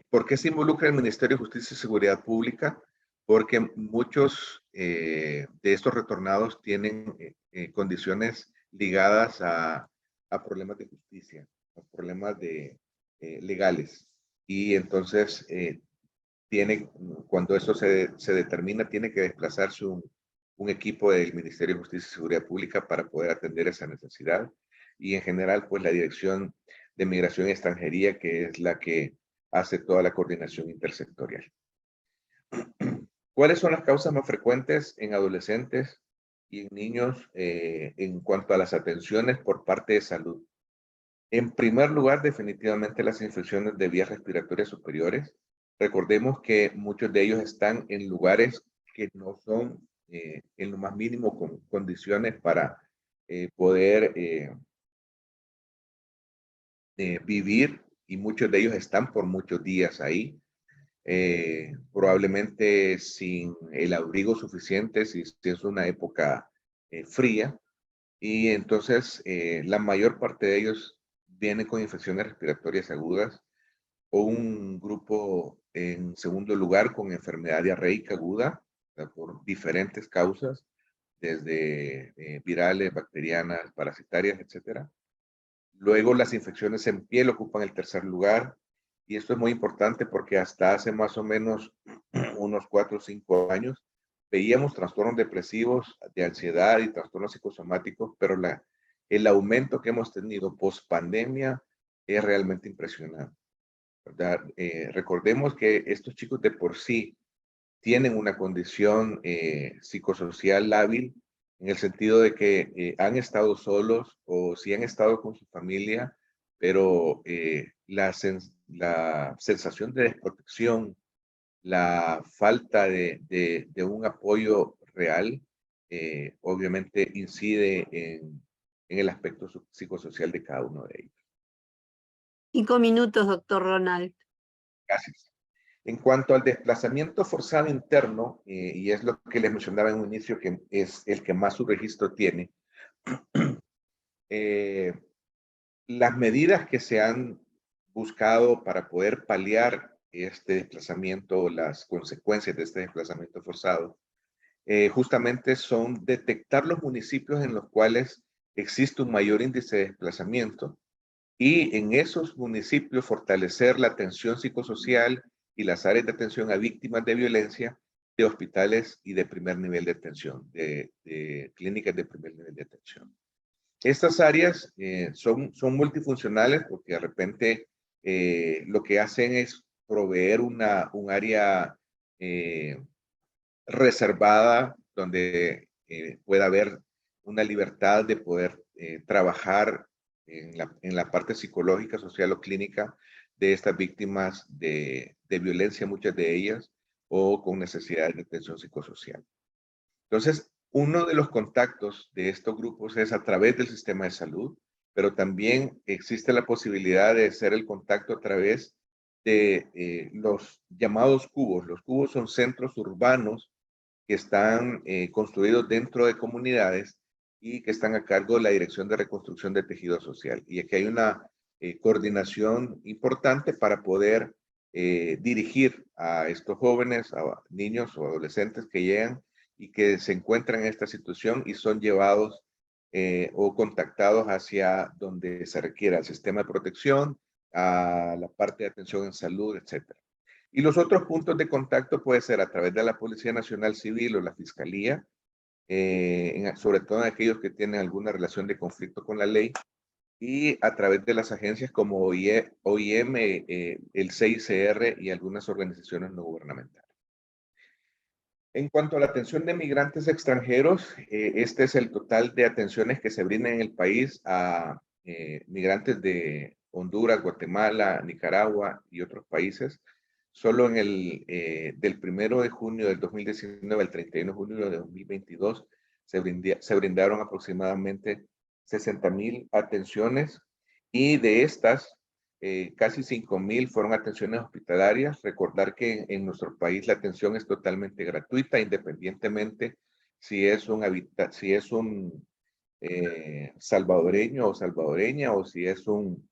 ¿Por qué se involucra el Ministerio de Justicia y Seguridad Pública? Porque muchos de estos retornados tienen condiciones ligadas a problemas de justicia, a problemas legales. Y entonces, cuando eso se determina, tiene que desplazarse un equipo del Ministerio de Justicia y Seguridad Pública para poder atender esa necesidad. Y en general, pues la Dirección de Migración y Extranjería, que es la que hace toda la coordinación intersectorial. ¿Cuáles son las causas más frecuentes en adolescentes y en niños en cuanto a las atenciones por parte de salud? En primer lugar, definitivamente las infecciones de vías respiratorias superiores. Recordemos que muchos de ellos están en lugares que no son en lo más mínimo con condiciones para poder vivir, y muchos de ellos están por muchos días ahí. Probablemente sin el abrigo suficiente si es una época fría, y entonces la mayor parte de ellos vienen con infecciones respiratorias agudas, o un grupo en segundo lugar con enfermedad diarreica aguda, o sea, por diferentes causas, desde virales, bacterianas, parasitarias, etcétera. Luego las infecciones en piel ocupan el tercer lugar, y esto es muy importante porque hasta hace más o menos unos 4 o 5 años veíamos trastornos depresivos, de ansiedad y trastornos psicosomáticos, pero el aumento que hemos tenido post pandemia es realmente impresionante, ¿verdad? Recordemos que estos chicos de por sí tienen una condición psicosocial lábil, en el sentido de que han estado solos o sí han estado con su familia, pero la sensación de desprotección, la falta de un apoyo real, obviamente incide en el aspecto psicosocial de cada uno de ellos. 5 minutos, doctor Ronald. Gracias. En cuanto al desplazamiento forzado interno, y es lo que les mencionaba en un inicio, que es el que más su registro tiene, las medidas que se han buscado para poder paliar este desplazamiento, las consecuencias de este desplazamiento forzado, justamente son detectar los municipios en los cuales existe un mayor índice de desplazamiento, y en esos municipios fortalecer la atención psicosocial y las áreas de atención a víctimas de violencia de hospitales y de primer nivel de atención, de clínicas de primer nivel de atención. Estas áreas son multifuncionales porque de repente lo que hacen es proveer un área reservada donde pueda haber una libertad de poder trabajar en la parte psicológica, social o clínica de estas víctimas de violencia, muchas de ellas, o con necesidades de atención psicosocial. Entonces, uno de los contactos de estos grupos es a través del sistema de salud, pero también existe la posibilidad de hacer el contacto a través de los llamados cubos. Los cubos son centros urbanos que están construidos dentro de comunidades y que están a cargo de la Dirección de Reconstrucción de Tejido Social. Y aquí hay una coordinación importante para poder dirigir a estos jóvenes, a niños o adolescentes que llegan y que se encuentran en esta situación y son llevados o contactados hacia donde se requiera el sistema de protección, a la parte de atención en salud, etc. Y los otros puntos de contacto puede ser a través de la Policía Nacional Civil o la Fiscalía, sobre todo en aquellos que tienen alguna relación de conflicto con la ley, y a través de las agencias como OIM, el CICR y algunas organizaciones no gubernamentales. En cuanto a la atención de migrantes extranjeros, este es el total de atenciones que se brindan en el país a migrantes de Honduras, Guatemala, Nicaragua y otros países. Solo en del 1 de junio del 2019 al 31 de junio de 2022 se brindaron aproximadamente 60,000 atenciones y de estas casi 5,000 fueron atenciones hospitalarias. Recordar que en nuestro país la atención es totalmente gratuita, independientemente si es un salvadoreño o salvadoreña o si es un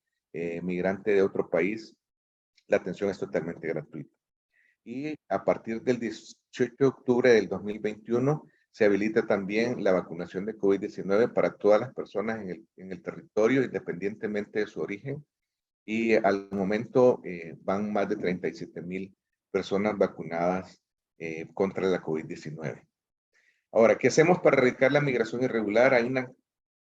migrante de otro país, la atención es totalmente gratuita. Y a partir del 18 de octubre del 2021 se habilita también la vacunación de COVID-19 para todas las personas en el territorio, independientemente de su origen. Y al momento van más de 37,000 personas vacunadas contra la COVID-19. Ahora, ¿qué hacemos para erradicar la migración irregular? Hay una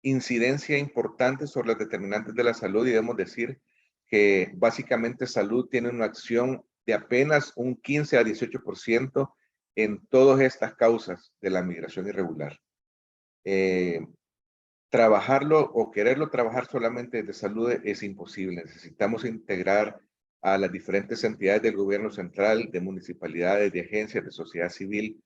incidencia importante sobre los determinantes de la salud y debemos decir que básicamente salud tiene una acción de apenas un 15 a 18% en todas estas causas de la migración irregular. Trabajarlo o quererlo trabajar solamente desde salud es imposible. Necesitamos integrar a las diferentes entidades del gobierno central, de municipalidades, de agencias, de sociedad civil,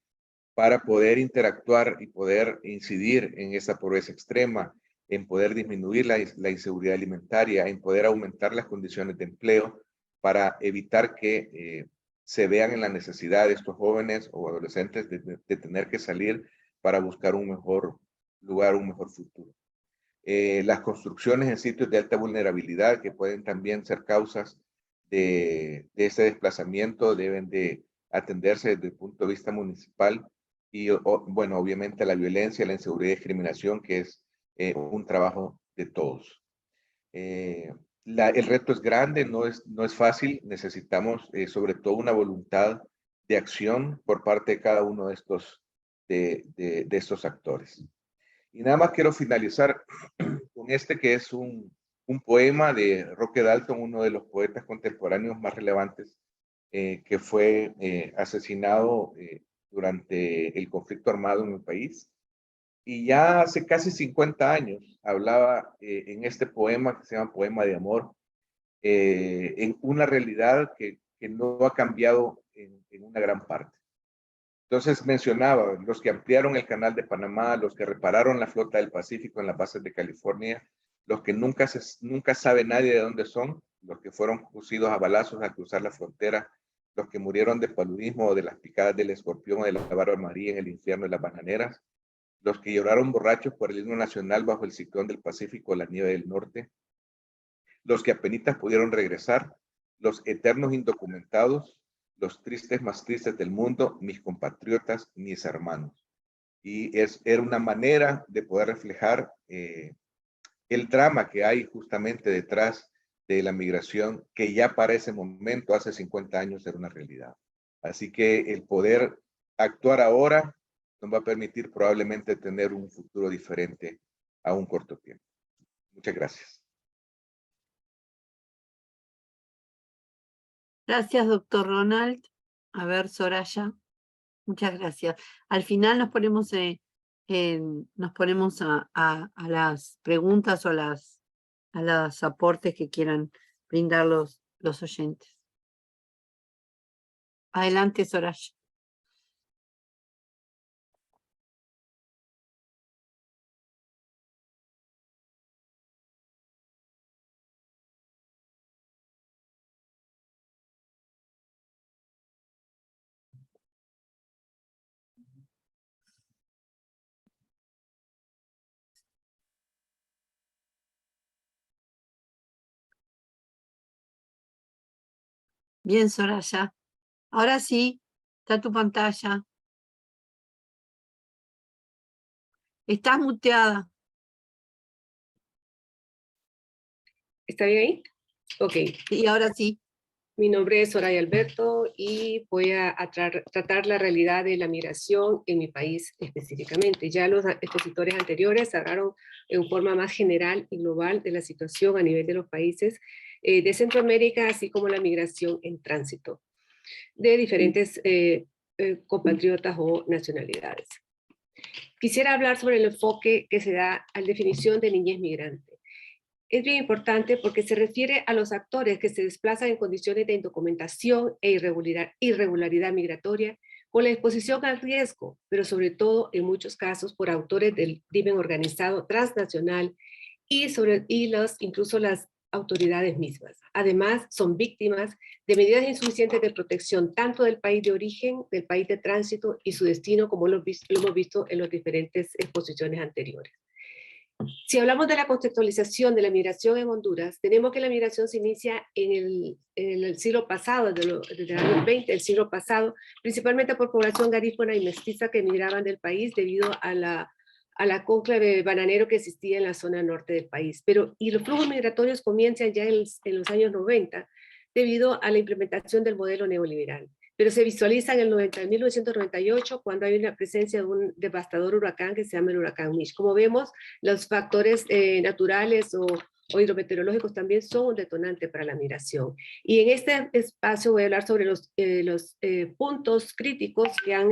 para poder interactuar y poder incidir en esa pobreza extrema, en poder disminuir la inseguridad alimentaria, en poder aumentar las condiciones de empleo, para evitar que se vean en la necesidad de estos jóvenes o adolescentes de tener que salir para buscar un mejor lugar, un mejor futuro. Las construcciones en sitios de alta vulnerabilidad, que pueden también ser causas de ese desplazamiento, deben de atenderse desde el punto de vista municipal. Y bueno, obviamente la violencia, la inseguridad y discriminación, que es un trabajo de todos. El reto es grande, no es fácil. Necesitamos sobre todo una voluntad de acción por parte de cada uno de estos actores. Y nada más quiero finalizar con este que es un poema de Roque Dalton, uno de los poetas contemporáneos más relevantes, que fue asesinado durante el conflicto armado en el país. Y ya hace casi 50 años hablaba en este poema, que se llama Poema de Amor, en una realidad que no ha cambiado en una gran parte. Entonces mencionaba los que ampliaron el canal de Panamá, los que repararon la flota del Pacífico en las bases de California, los que nunca sabe nadie de dónde son, los que fueron cocidos a balazos al cruzar la frontera, los que murieron de paludismo o de las picadas del escorpión o de la barba maría en el infierno de las bananeras, los que lloraron borrachos por el himno nacional bajo el ciclón del Pacífico o la nieve del norte, los que apenas pudieron regresar, los eternos indocumentados, los tristes más tristes del mundo, mis compatriotas, mis hermanos. Y era una manera de poder reflejar el drama que hay justamente detrás de la migración, que ya para ese momento, hace 50 años, era una realidad. Así que el poder actuar ahora nos va a permitir probablemente tener un futuro diferente a un corto tiempo. Muchas gracias. Gracias, doctor Ronald. A ver, Soraya. Muchas gracias. Al final nos ponemos, a las preguntas o a a los aportes que quieran brindar los oyentes. Adelante, Soraya. Bien, Soraya. Ahora sí, está tu pantalla. Estás muteada. ¿Está bien ahí? Ok. Y ahora sí. Mi nombre es Soraya Alberto y voy a tratar la realidad de la migración en mi país específicamente. Ya los expositores anteriores hablaron en forma más general y global de la situación a nivel de los países de Centroamérica, así como la migración en tránsito de diferentes compatriotas o nacionalidades. Quisiera hablar sobre el enfoque que se da a la definición de niñez migrante. Es bien importante porque se refiere a los actores que se desplazan en condiciones de indocumentación e irregularidad migratoria con la exposición al riesgo, pero sobre todo en muchos casos por autores del crimen organizado transnacional incluso las autoridades mismas. Además, son víctimas de medidas insuficientes de protección tanto del país de origen, del país de tránsito y su destino, como lo hemos visto en las diferentes exposiciones anteriores. Si hablamos de la contextualización de la migración en Honduras, tenemos que la migración se inicia en el siglo pasado, desde el año 20 del siglo pasado, principalmente por población garífuna y mestiza que emigraban del país debido a la cónclave bananero que existía en la zona norte del país. Y los flujos migratorios comienzan ya en los años 90 debido a la implementación del modelo neoliberal. Pero se visualiza en 1998 cuando hay una presencia de un devastador huracán que se llama el huracán Mitch. Como vemos, los factores naturales o hidrometeorológicos también son un detonante para la migración. Y en este espacio voy a hablar sobre los puntos críticos que han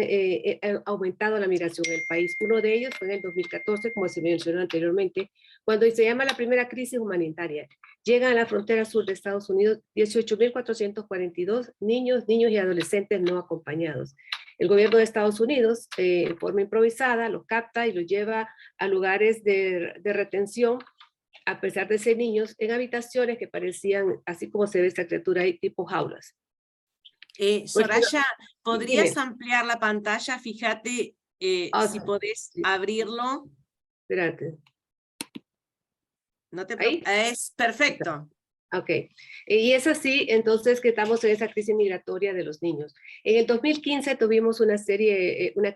aumentado la migración en el país. Uno de ellos fue en el 2014, como se mencionó anteriormente, cuando se llama la primera crisis humanitaria. Llegan a la frontera sur de Estados Unidos 18.442 niños y adolescentes no acompañados. El gobierno de Estados Unidos, de forma improvisada, los capta y los lleva a lugares de retención, a pesar de ser niños, en habitaciones que parecían, así como se ve esta criatura ahí, tipo jaulas. Soraya, ¿podrías dime. ampliar la pantalla? Fíjate si podés abrirlo. Espérate. No te ¿Ahí? Es perfecto. Ok, y es así entonces que estamos en esa crisis migratoria de los niños. En el 2015 tuvimos una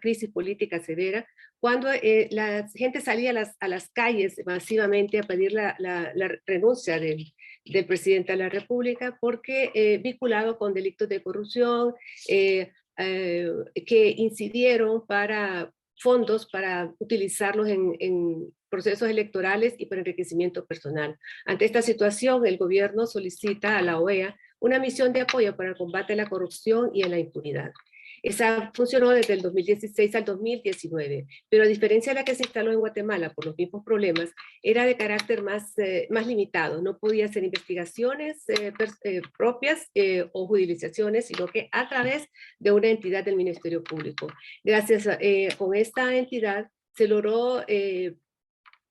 crisis política severa, cuando la gente salía a las calles masivamente a pedir la renuncia del presidente de la República, porque vinculado con delitos de corrupción, que incidieron para fondos para utilizarlos en procesos electorales y para enriquecimiento personal. Ante esta situación, el gobierno solicita a la OEA una misión de apoyo para el combate a la corrupción y a la impunidad. Esa funcionó desde el 2016 al 2019, pero a diferencia de la que se instaló en Guatemala por los mismos problemas, era de carácter más limitado. No podía hacer investigaciones propias o judicializaciones, sino que a través de una entidad del Ministerio Público. Gracias con esta entidad se logró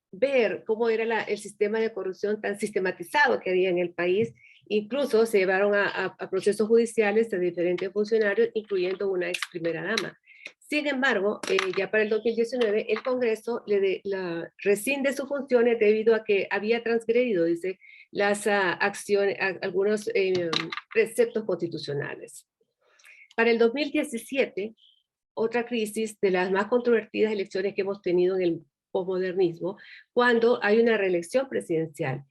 ver cómo era el sistema de corrupción tan sistematizado que había en el país. Incluso se llevaron a procesos judiciales de diferentes funcionarios, incluyendo una ex primera dama. Sin embargo, ya para el 2019, el Congreso rescinde sus funciones debido a que había transgredido, dice, las acciones, algunos preceptos constitucionales. Para el 2017, otra crisis de las más controvertidas elecciones que hemos tenido en el posmodernismo, cuando hay una reelección presidencial.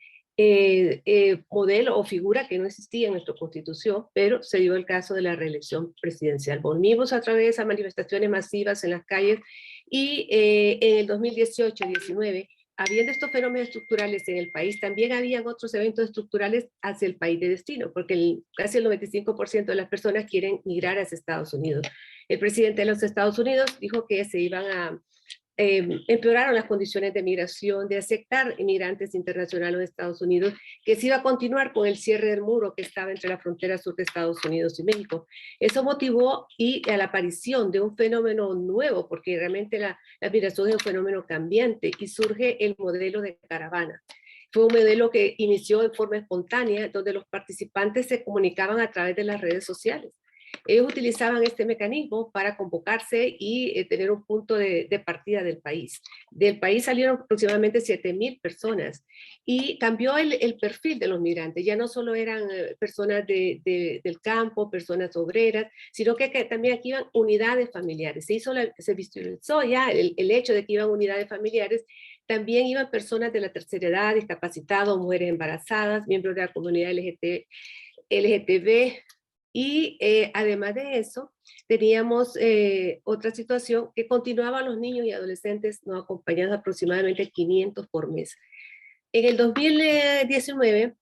Modelo o figura que no existía en nuestra Constitución, pero se dio el caso de la reelección presidencial. Volvimos a través de manifestaciones masivas en las calles y en el 2018-19, habiendo estos fenómenos estructurales en el país, también habían otros eventos estructurales hacia el país de destino, porque casi el 95% de las personas quieren migrar hacia Estados Unidos. El presidente de los Estados Unidos dijo que se iban empeoraron las condiciones de migración, de aceptar inmigrantes internacionales de Estados Unidos, que se iba a continuar con el cierre del muro que estaba entre la frontera sur de Estados Unidos y México. Eso motivó a la aparición de un fenómeno nuevo, porque realmente la migración es un fenómeno cambiante, y surge el modelo de caravana. Fue un modelo que inició de forma espontánea, donde los participantes se comunicaban a través de las redes sociales. Ellos utilizaban este mecanismo para convocarse y tener un punto de partida del país. Del país salieron aproximadamente 7,000 personas y cambió el perfil de los migrantes. Ya no solo eran personas del campo, personas obreras, sino que también aquí iban unidades familiares. Se visualizó ya el hecho de que iban unidades familiares. También iban personas de la tercera edad, discapacitados, mujeres embarazadas, miembros de la comunidad LGTB. Y además de eso, teníamos otra situación que continuaban los niños y adolescentes no acompañados, aproximadamente 500 por mes. En el 2019,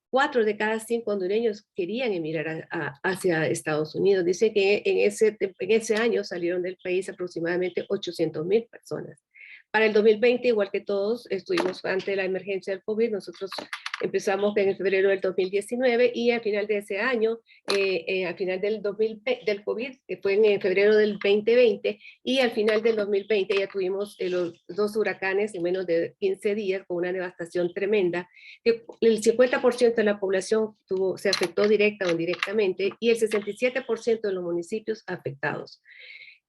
4 de cada 5 hondureños querían emigrar hacia Estados Unidos. Dice que en ese año salieron del país aproximadamente 800,000 personas. Para el 2020, igual que todos, estuvimos ante la emergencia del COVID. Nosotros empezamos en febrero del 2019 y al final de ese año, al final del COVID, que fue en febrero del 2020, y al final del 2020 ya tuvimos los 2 huracanes en menos de 15 días con una devastación tremenda. El 50% de la población se afectó directa o indirectamente y el 67% de los municipios afectados.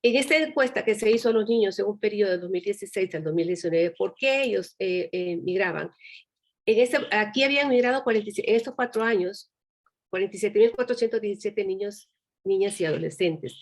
En esta encuesta que se hizo a los niños en un periodo de 2016 al 2019, ¿por qué ellos migraban? Aquí habían migrado en estos 4 años, 47,417 niños, niñas y adolescentes.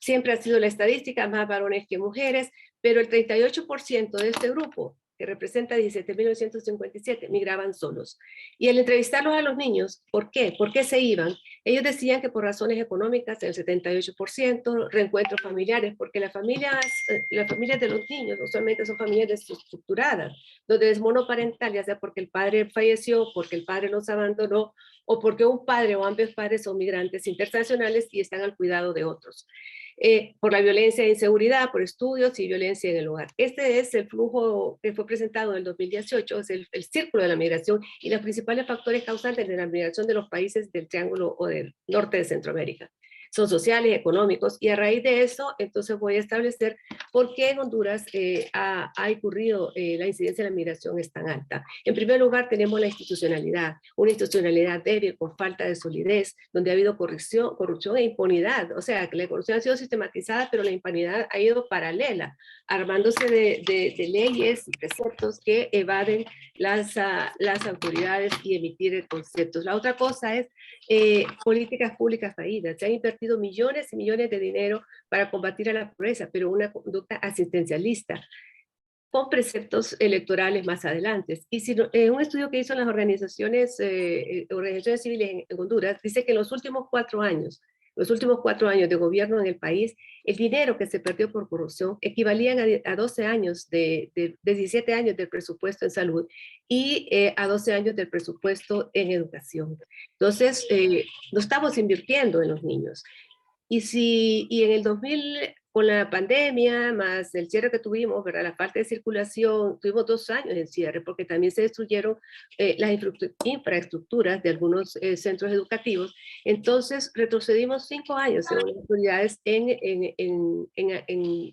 Siempre ha sido la estadística, más varones que mujeres, pero el 38% de este grupo, que representa 17,957, migraban solos. Y al entrevistarlos a los niños, ¿por qué? ¿Por qué se iban? Ellos decían que por razones económicas, el 78%, reencuentros familiares, porque las familias de los niños usualmente son familias desestructuradas, donde es monoparental, ya sea porque el padre falleció, porque el padre los abandonó, o porque un padre o ambos padres son migrantes internacionales y están al cuidado de otros. Por la violencia e inseguridad, por estudios y violencia en el hogar. Este es el flujo que fue presentado en el 2018, es el círculo de la migración y los principales factores causantes de la migración de los países del Triángulo o del norte de Centroamérica. Son sociales, económicos, y a raíz de eso, entonces voy a establecer por qué en Honduras ha ocurrido la incidencia de la migración es tan alta. En primer lugar, tenemos la institucionalidad, una institucionalidad débil, con falta de solidez, donde ha habido corrupción e impunidad. O sea, que la corrupción ha sido sistematizada, pero la impunidad ha ido paralela, armándose de leyes y preceptos que evaden las autoridades y emitir conceptos. La otra cosa es políticas públicas fallidas. Se han invertido millones y millones de dinero para combatir a la pobreza, pero una conducta asistencialista, con preceptos electorales más adelante. Y si un estudio que hizo en las organizaciones civiles en Honduras, dice que en los últimos 4 años de gobierno en el país, el dinero que se perdió por corrupción equivalían a 12 años, de 17 años del presupuesto en salud y a 12 años del presupuesto en educación. Entonces, no estamos invirtiendo en los niños. Y en el 2000, con la pandemia, más el cierre que tuvimos, ¿verdad? La falta de circulación, tuvimos 2 años de cierre, porque también se destruyeron las infraestructuras de algunos centros educativos. Entonces, retrocedimos 5 años en las autoridades en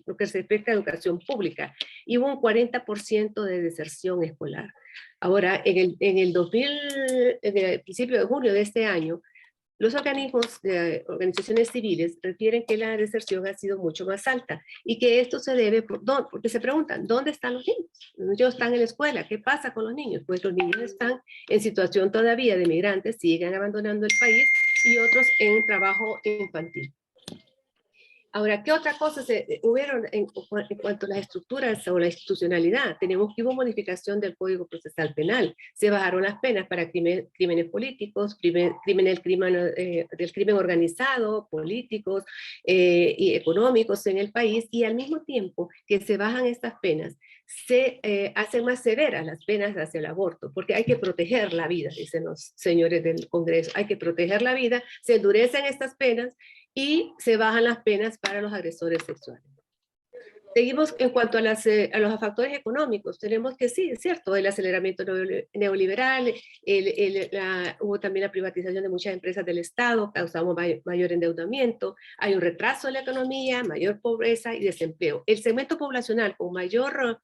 lo que se respecta a educación pública, y hubo un 40% de deserción escolar. Ahora, en el principio de junio de este año, los organismos de organizaciones civiles refieren que la deserción ha sido mucho más alta y que esto se debe, porque se preguntan, ¿dónde están los niños? Ellos están en la escuela, ¿qué pasa con los niños? Pues los niños están en situación todavía de migrantes, siguen abandonando el país, y otros en trabajo infantil. Ahora, ¿qué otra cosa hubieron en cuanto a las estructuras o la institucionalidad? Tenemos que hubo modificación del Código Procesal Penal, se bajaron las penas para crímenes políticos, del crimen organizado, políticos y económicos en el país, y al mismo tiempo que se bajan estas penas, se hacen más severas las penas hacia el aborto, porque hay que proteger la vida, dicen los señores del Congreso, hay que proteger la vida, se endurecen estas penas y se bajan las penas para los agresores sexuales. Seguimos en cuanto a los factores económicos. Tenemos que sí, es cierto, el aceleramiento neoliberal, hubo también la privatización de muchas empresas del Estado, causamos mayor endeudamiento, hay un retraso en la economía, mayor pobreza y desempleo. El segmento poblacional con mayor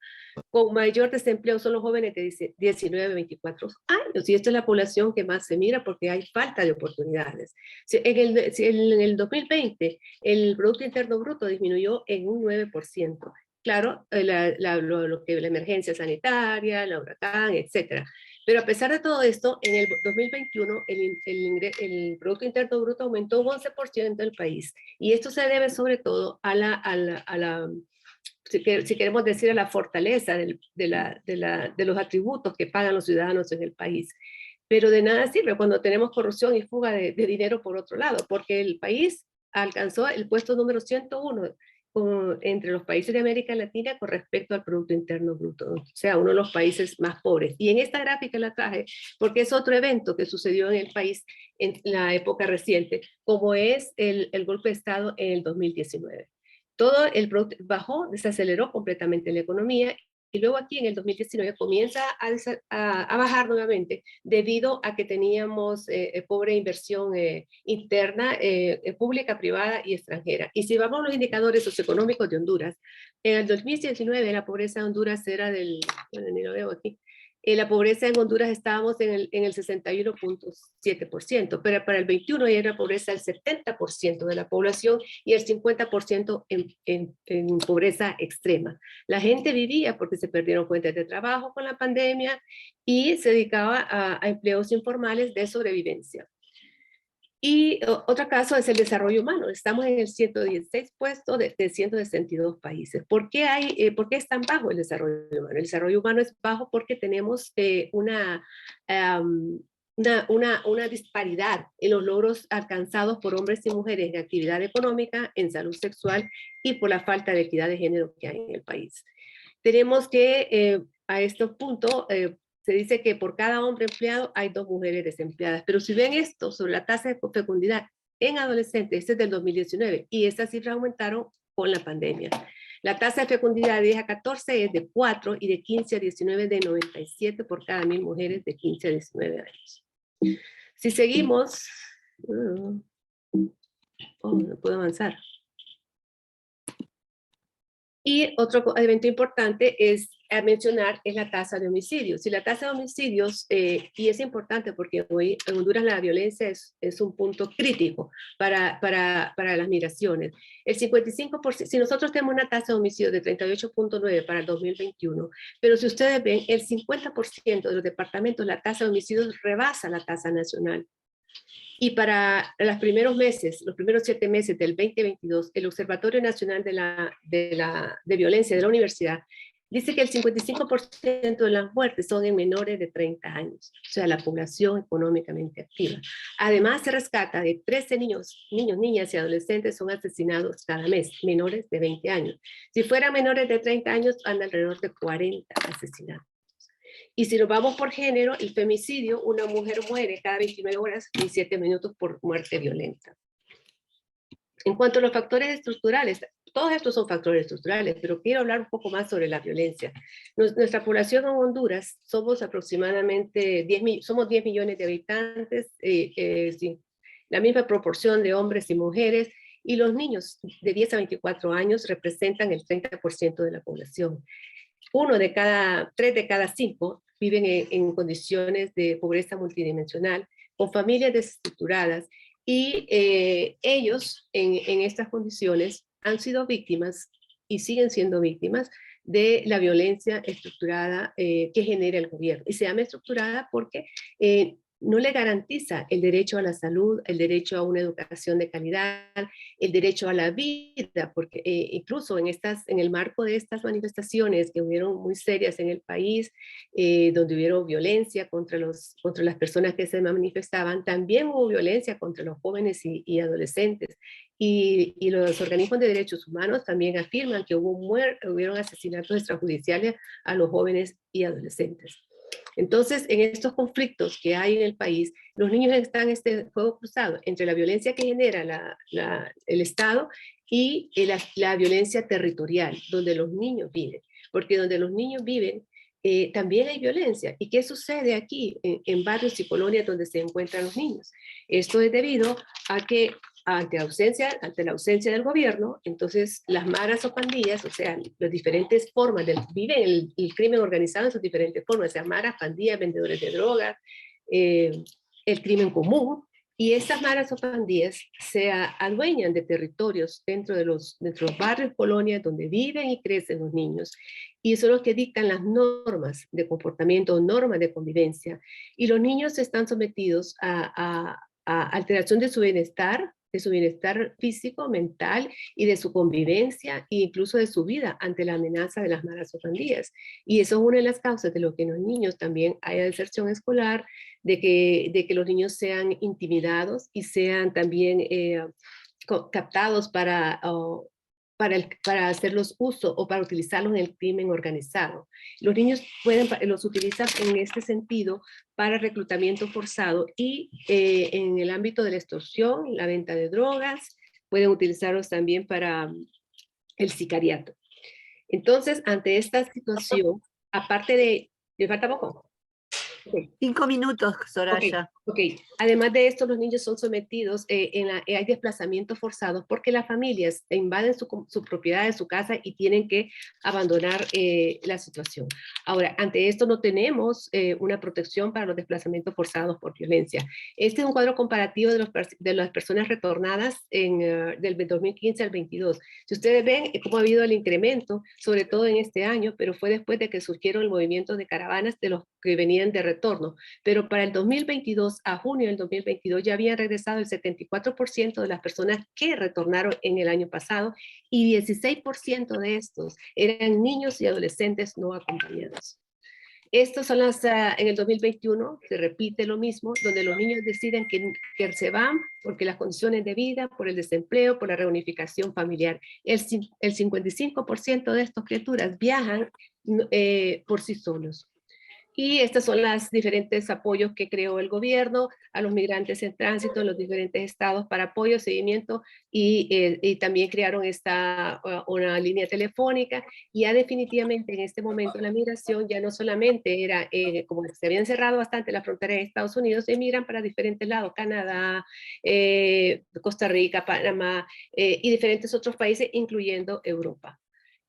desempleo son los jóvenes de 19 a 24 años, y esta es la población que más se mira porque hay falta de oportunidades. En el 2020, el Producto Interno Bruto disminuyó en un 9%. Claro, la emergencia sanitaria, la huracán, etcétera. Pero a pesar de todo esto, en el 2021 el Producto Interno Bruto aumentó un 11% en el país. Y esto se debe sobre todo a si queremos decir, a la fortaleza de los atributos que pagan los ciudadanos en el país. Pero de nada sirve cuando tenemos corrupción y fuga de dinero por otro lado, porque el país alcanzó el puesto número 101 entre los países de América Latina con respecto al Producto Interno Bruto, o sea, uno de los países más pobres. Y en esta gráfica la traje porque es otro evento que sucedió en el país en la época reciente, como es el golpe de Estado en el 2019. Todo el producto bajó, desaceleró completamente la economía, y luego aquí en el 2019 comienza a bajar nuevamente debido a que teníamos pobre inversión interna, pública, privada y extranjera. Y si vamos a los indicadores socioeconómicos de Honduras, en el 2019 la pobreza de Honduras era bueno, ni lo veo aquí, la pobreza en Honduras estábamos en el 61.7%, pero para el 21 ya era pobreza el 70% de la población y el 50% en pobreza extrema. La gente vivía porque se perdieron fuentes de trabajo con la pandemia y se dedicaba a empleos informales de sobrevivencia. Y otro caso es el desarrollo humano. Estamos en el 116 puesto de 162 países. ¿Por qué es tan bajo el desarrollo humano? El desarrollo humano es bajo porque tenemos una disparidad en los logros alcanzados por hombres y mujeres en actividad económica, en salud sexual y por la falta de equidad de género que hay en el país. Tenemos que a este punto se dice que por cada hombre empleado hay 2 mujeres desempleadas. Pero si ven esto sobre la tasa de fecundidad en adolescentes, este es del 2019, y estas cifras aumentaron con la pandemia. La tasa de fecundidad de 10 a 14 es de 4 y de 15 a 19 de 97 por cada 1000 mujeres de 15 a 19 años. Si seguimos, no puedo avanzar. Y otro evento importante a mencionar es la tasa de homicidios. Y la tasa de homicidios, y es importante porque hoy en Honduras la violencia es un punto crítico para las migraciones. El 55%, si nosotros tenemos una tasa de homicidios de 38.9 para el 2021, pero si ustedes ven, el 50% de los departamentos, la tasa de homicidios rebasa la tasa nacional. Y para los primeros 7 meses del 2022, el Observatorio Nacional de Violencia de la Universidad dice que el 55% de las muertes son en menores de 30 años, o sea, la población económicamente activa. Además, se rescata de 13 niños, niñas y adolescentes son asesinados cada mes, menores de 20 años. Si fueran menores de 30 años, anda alrededor de 40 asesinatos. Y si nos vamos por género, el femicidio, una mujer muere cada 29 horas y 7 minutos por muerte violenta. En cuanto a los factores estructurales, todos estos son factores estructurales, pero quiero hablar un poco más sobre la violencia. Nuestra población en Honduras, somos aproximadamente 10 millones de habitantes, la misma proporción de hombres y mujeres, y los niños de 10 a 24 años representan el 30% de la población. 3 de cada 5 viven en condiciones de pobreza multidimensional, con familias desestructuradas, y ellos en estas condiciones han sido víctimas y siguen siendo víctimas de la violencia estructurada que genera el gobierno. Y se llama estructurada porque no le garantiza el derecho a la salud, el derecho a una educación de calidad, el derecho a la vida, porque incluso en el marco de estas manifestaciones que hubieron muy serias en el país, donde hubieron violencia contra las personas que se manifestaban, también hubo violencia contra los jóvenes y adolescentes. Y los organismos de derechos humanos también afirman que hubieron asesinatos extrajudiciales a los jóvenes y adolescentes. Entonces, en estos conflictos que hay en el país, los niños están en este juego cruzado entre la violencia que genera el Estado y la violencia territorial, donde los niños viven. Porque donde los niños viven, también hay violencia. ¿Y qué sucede aquí, en barrios y colonias donde se encuentran los niños? Esto es debido a que ante la ausencia del gobierno, entonces las maras o pandillas, o sea, las diferentes formas, viven el crimen organizado en sus diferentes formas, o sea, maras, pandillas, vendedores de drogas, el crimen común, y estas maras o pandillas se adueñan de territorios dentro de los barrios, colonias, donde viven y crecen los niños, y son los que dictan las normas de comportamiento, normas de convivencia, y los niños están sometidos a alteración de su bienestar físico, mental y de su convivencia e incluso de su vida ante la amenaza de las maras o pandillas. Y eso es una de las causas de lo que en los niños también haya deserción escolar, de que los niños sean intimidados y sean también captados para hacerlos uso o para utilizarlos en el crimen organizado. Los niños los utilizan en este sentido para reclutamiento forzado y en el ámbito de la extorsión, la venta de drogas, pueden utilizarlos también para el sicariato. Entonces, ante esta situación, aparte de... ¿Le falta poco? Okay. 5 minutos, Soraya. Okay. Además de esto, los niños son sometidos, hay desplazamientos forzados porque las familias invaden su propiedad de su casa y tienen que abandonar la situación. Ahora, ante esto no tenemos una protección para los desplazamientos forzados por violencia. Este es un cuadro comparativo de las personas retornadas del 2015 al 22. Si ustedes ven cómo ha habido el incremento, sobre todo en este año, pero fue después de que surgieron el movimiento de caravanas de los que venían de retorno. Pero para el 2022, a junio del 2022, ya habían regresado el 74% de las personas que retornaron en el año pasado y 16% de estos eran niños y adolescentes no acompañados. Estos son en el 2021 se repite lo mismo, donde los niños deciden que se van porque las condiciones de vida, por el desempleo, por la reunificación familiar. El 55% de estas criaturas viajan por sí solos. Y estos son los diferentes apoyos que creó el gobierno a los migrantes en tránsito en los diferentes estados para apoyo, seguimiento y también crearon una línea telefónica. Y ya definitivamente en este momento la migración ya no solamente era, como se habían cerrado bastante la frontera de Estados Unidos, emigran para diferentes lados, Canadá, Costa Rica, Panamá y diferentes otros países, incluyendo Europa.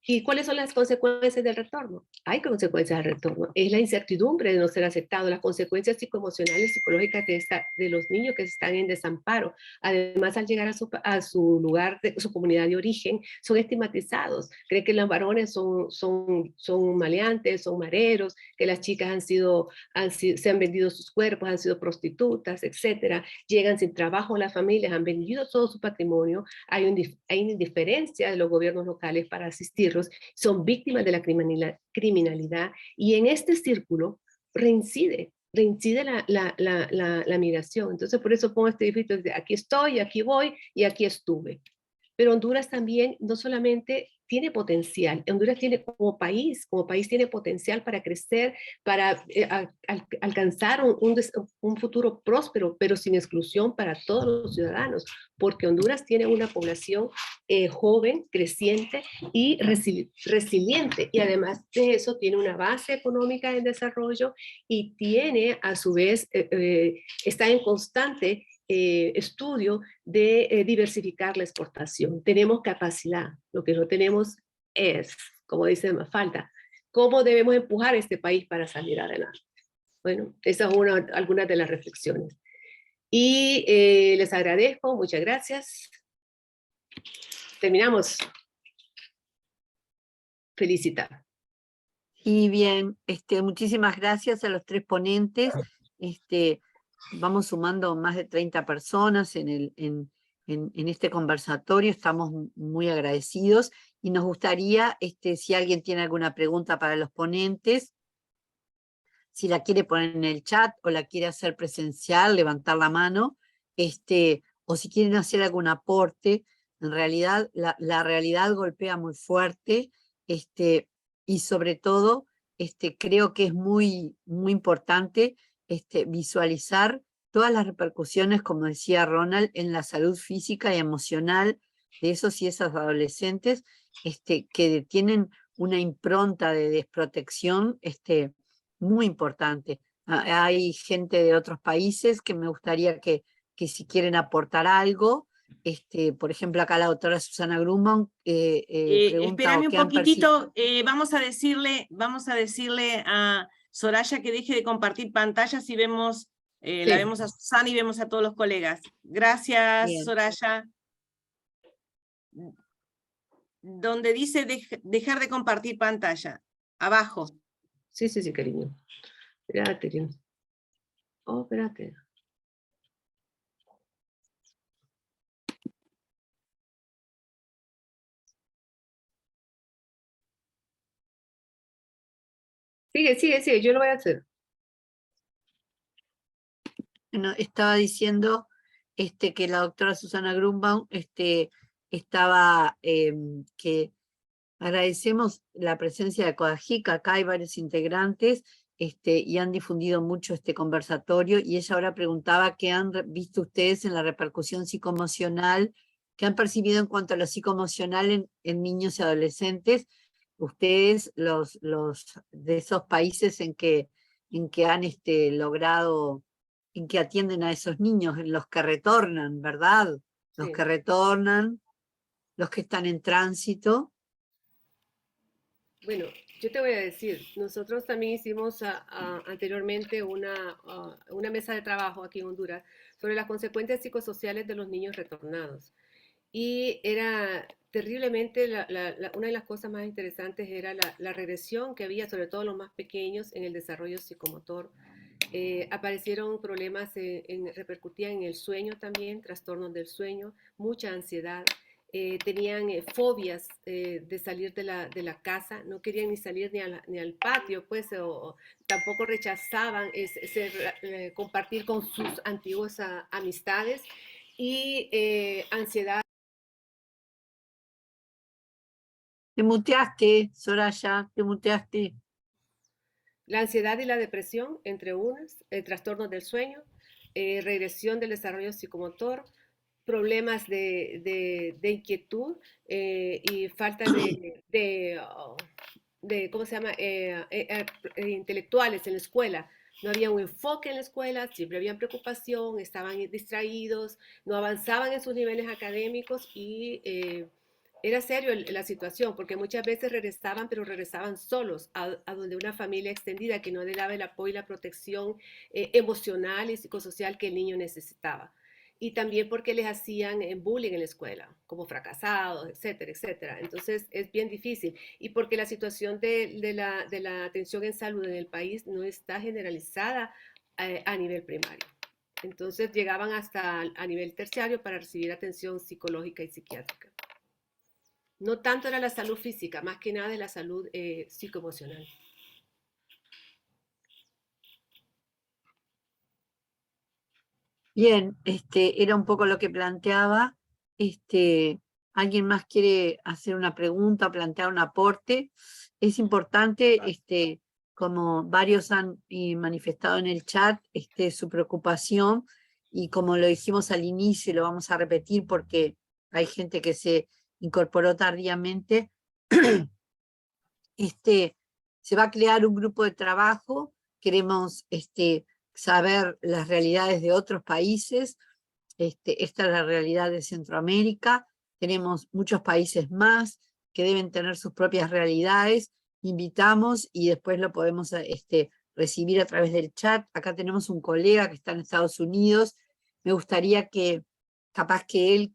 ¿Y cuáles son las consecuencias del retorno? Hay consecuencias del retorno. Es la incertidumbre de no ser aceptado, las consecuencias psicoemocionales, psicológicas de los niños que están en desamparo. Además, al llegar a su lugar, su comunidad de origen, son estigmatizados. Creen que los varones son maleantes, son mareros, que las chicas se han vendido sus cuerpos, han sido prostitutas, etc. Llegan sin trabajo, las familias han vendido todo su patrimonio. Hay una indiferencia de los gobiernos locales para asistir. Son víctimas de la criminalidad y en este círculo reincide la migración. Entonces por eso pongo este grito de aquí estoy, aquí voy y aquí estuve. Pero Honduras también no solamente tiene potencial, Honduras tiene como país tiene potencial para crecer, para alcanzar un futuro próspero, pero sin exclusión para todos los ciudadanos, porque Honduras tiene una población joven, creciente y resiliente, y además de eso tiene una base económica en desarrollo y tiene a su vez, está en constante estudio de diversificar la exportación. Tenemos capacidad, lo que no tenemos es, como dice Mafalda, cómo debemos empujar este país para salir adelante. Bueno, esas son algunas de las reflexiones. Y les agradezco, muchas gracias. Terminamos. Felicitar. Y bien, muchísimas gracias a los 3 ponentes. Vamos sumando más de 30 personas en este conversatorio, estamos muy agradecidos y nos gustaría, si alguien tiene alguna pregunta para los ponentes, si la quiere poner en el chat o la quiere hacer presencial, levantar la mano, o si quieren hacer algún aporte. En realidad, la realidad golpea muy fuerte, y sobre todo creo que es muy, muy importante visualizar todas las repercusiones, como decía Ronald, en la salud física y emocional de esos y esas adolescentes que tienen una impronta de desprotección muy importante. Hay gente de otros países que me gustaría que si quieren aportar algo, por ejemplo, acá la doctora Susana Grumman pregunta Espérame o un qué han percibido. poquitito, vamos a decirle a Soraya que deje de compartir pantalla si vemos, la Sí. vemos a Susana y vemos a todos los colegas. Gracias, Bien. Soraya. Donde dice dejar de compartir pantalla, abajo. Sí, sí, sí, cariño. Espérate, cariño. Oh, espérate. Sigue, yo lo voy a hacer. Bueno, estaba diciendo que la doctora Susana Grunbaum estaba que agradecemos la presencia de Codajica, acá hay varios integrantes y han difundido mucho este conversatorio, y ella ahora preguntaba qué han visto ustedes en la repercusión psicoemocional, qué han percibido en cuanto a lo psicoemocional en niños y adolescentes, ustedes los de esos países en que han logrado, en que atienden a esos niños, en los que retornan, ¿verdad? Los Sí. que retornan, los que están en tránsito. Bueno, yo te voy a decir, nosotros también hicimos anteriormente una mesa de trabajo aquí en Honduras sobre las consecuencias psicosociales de los niños retornados. Y era terriblemente, una de las cosas más interesantes era la regresión que había, sobre todo los más pequeños, en el desarrollo psicomotor. Aparecieron problemas, repercutían en el sueño también, trastornos del sueño, mucha ansiedad. Tenían fobias de salir de la casa, no querían ni salir ni al patio, pues, o tampoco rechazaban compartir con sus antiguas amistades, y ansiedad. Te muteaste, Soraya, te muteaste. La ansiedad y la depresión, entre unas, trastornos del sueño, regresión del desarrollo psicomotor, problemas de inquietud y falta de ¿cómo se llama? Intelectuales en la escuela. No había un enfoque en la escuela, siempre había preocupación, estaban distraídos, no avanzaban en sus niveles académicos, y era serio la situación, porque muchas veces regresaban, pero regresaban solos a donde una familia extendida que no le daba el apoyo y la protección emocional y psicosocial que el niño necesitaba. Y también porque les hacían bullying en la escuela, como fracasados, etcétera, etcétera. Entonces es bien difícil. Y porque la situación de la atención en salud en el país no está generalizada a nivel primario. Entonces llegaban hasta a nivel terciario para recibir atención psicológica y psiquiátrica. No tanto era la salud física, más que nada de la salud psicoemocional. Bien, era un poco lo que planteaba. ¿Alguien más quiere hacer una pregunta, plantear un aporte? Es importante, como varios han manifestado en el chat, su preocupación, y como lo dijimos al inicio, y lo vamos a repetir porque hay gente que se incorporó tardíamente, se va a crear un grupo de trabajo, queremos saber las realidades de otros países, esta es la realidad de Centroamérica, tenemos muchos países más que deben tener sus propias realidades, invitamos y después lo podemos recibir a través del chat. Acá tenemos un colega que está en Estados Unidos, me gustaría que, capaz que él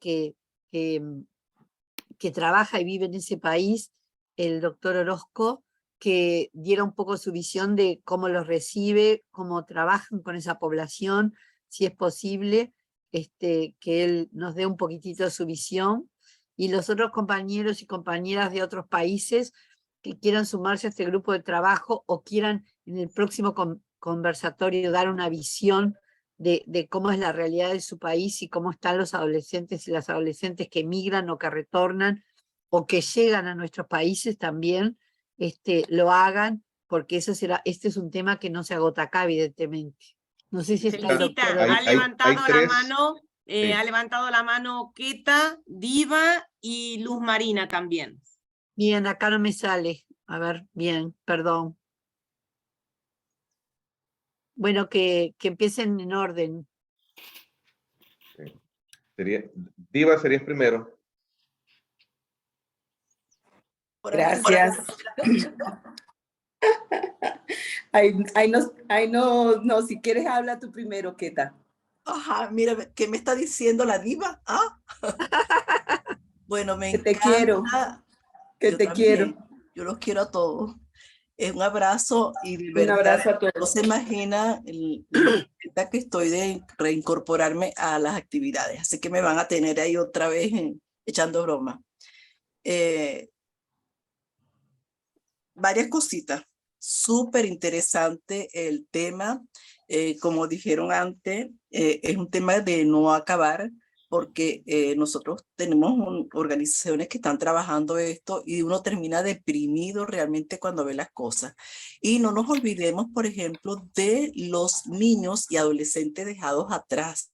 que trabaja y vive en ese país, el doctor Orozco, que diera un poco su visión de cómo los recibe, cómo trabajan con esa población, si es posible, que él nos dé un poquitito su visión, y los otros compañeros y compañeras de otros países que quieran sumarse a este grupo de trabajo o quieran en el próximo conversatorio dar una visión de cómo es la realidad de su país y cómo están los adolescentes y las adolescentes que migran o que retornan o que llegan a nuestros países también, lo hagan porque este es un tema que no se agota acá, evidentemente. No sé si está el Felicita, doctor. Hay- ha hay levantado la tres, mano, sí. ha levantado la mano Keta, Diva y Luz Marina también. Bien, acá no me sale. A ver, bien, perdón. Bueno, que empiecen en orden. Diva serías primero. Gracias. No, si quieres habla tú primero, Keta. Ajá, mira, ¿qué me está diciendo la diva? ¿Ah? Bueno, me Que te encanta. quiero. Que Yo te quiero. también. Yo los quiero a todos. Es un abrazo y de Un verdad abrazo a no todos. se imagina lo contenta que estoy de reincorporarme a las actividades. Así que me van a tener ahí otra vez echando broma. Varias cositas. Súper interesante el tema. Como dijeron antes, es un tema de no acabar, porque nosotros tenemos organizaciones que están trabajando esto y uno termina deprimido realmente cuando ve las cosas. Y no nos olvidemos, por ejemplo, de los niños y adolescentes dejados atrás.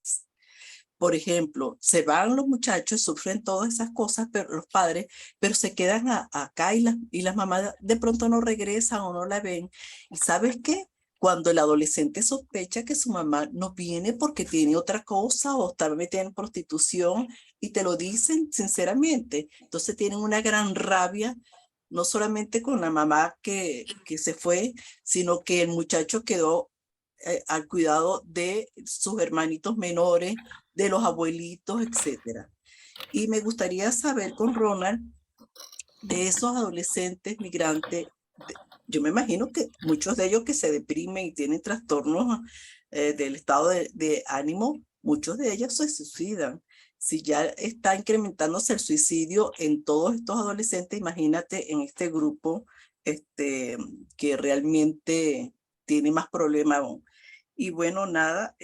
Por ejemplo, se van los muchachos, sufren todas esas cosas, pero los padres, pero se quedan acá y las mamás de pronto no regresan o no la ven. ¿Y sabes qué? Cuando el adolescente sospecha que su mamá no viene porque tiene otra cosa o está metida en prostitución y te lo dicen sinceramente, entonces tienen una gran rabia, no solamente con la mamá que se fue, sino que el muchacho quedó al cuidado de sus hermanitos menores, de los abuelitos, etcétera. Y me gustaría saber con Ronald de esos adolescentes migrantes. Yo me imagino que muchos de ellos que se deprimen y tienen trastornos del estado de ánimo, muchos de ellos se suicidan. Si ya está incrementándose el suicidio en todos estos adolescentes, imagínate en este grupo que realmente tiene más problemas aún. Y bueno, nada,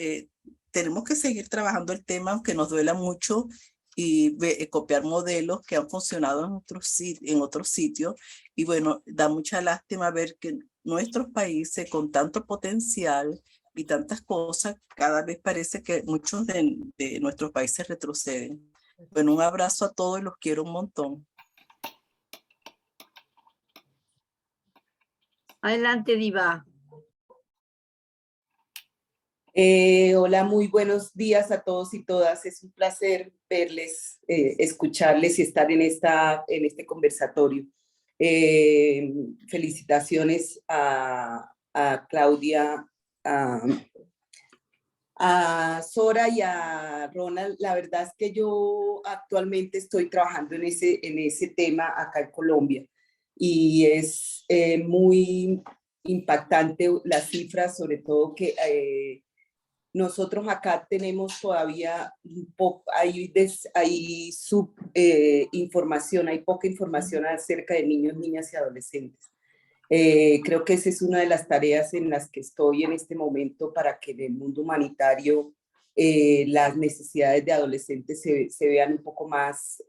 tenemos que seguir trabajando el tema, aunque nos duela mucho, y copiar modelos que han funcionado en otros sitios. Y bueno, da mucha lástima ver que nuestros países con tanto potencial y tantas cosas, cada vez parece que muchos de nuestros países retroceden. Bueno, un abrazo a todos y los quiero un montón. Adelante, Diva. Hola, muy buenos días a todos y todas. Es un placer verles, escucharles y estar en este conversatorio. Felicitaciones a Claudia, a Sora y a Ronald. La verdad es que yo actualmente estoy trabajando en ese tema acá en Colombia y es muy impactante las cifras, sobre todo que nosotros acá tenemos todavía hay información, hay poca información acerca de niños, niñas y adolescentes. Creo que esa es una de las tareas en las que estoy en este momento para que en el mundo humanitario las necesidades de adolescentes se vean un poco más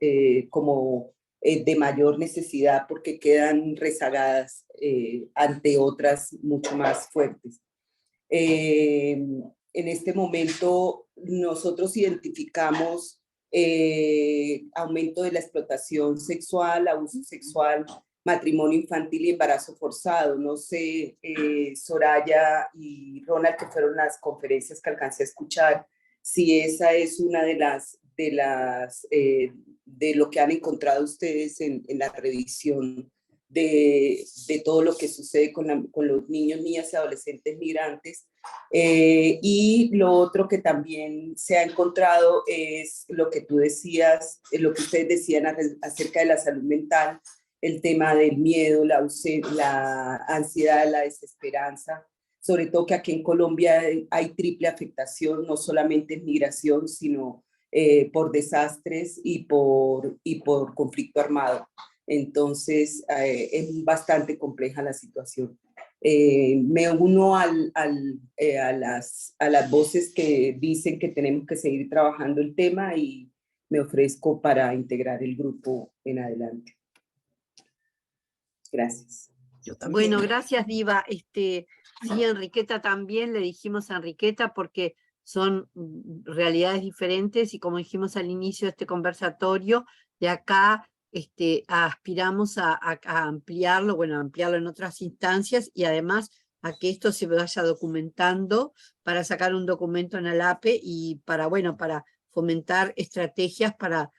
como de mayor necesidad porque quedan rezagadas ante otras mucho más fuertes. En este momento nosotros identificamos aumento de la explotación sexual, abuso sexual, matrimonio infantil y embarazo forzado. No sé, Soraya y Ronald, que fueron las conferencias que alcancé a escuchar, si esa es una de lo que han encontrado ustedes en la revisión de todo lo que sucede con los niños, niñas y adolescentes migrantes. Y lo otro que también se ha encontrado es lo que tú decías, lo que ustedes decían acerca de la salud mental, el tema del miedo, la ansiedad, la desesperanza, sobre todo que aquí en Colombia hay triple afectación, no solamente en migración, sino por desastres y por conflicto armado. Entonces, es bastante compleja la situación. Me uno a las voces que dicen que tenemos que seguir trabajando el tema y me ofrezco para integrar el grupo en adelante. Gracias. Yo también. Bueno, gracias, Diva. Sí, Enriqueta también, le dijimos a Enriqueta porque son realidades diferentes y como dijimos al inicio de este conversatorio, de acá aspiramos a ampliarlo, bueno, a ampliarlo en otras instancias y además a que esto se vaya documentando para sacar un documento en ALAPE y para, bueno, para fomentar estrategias para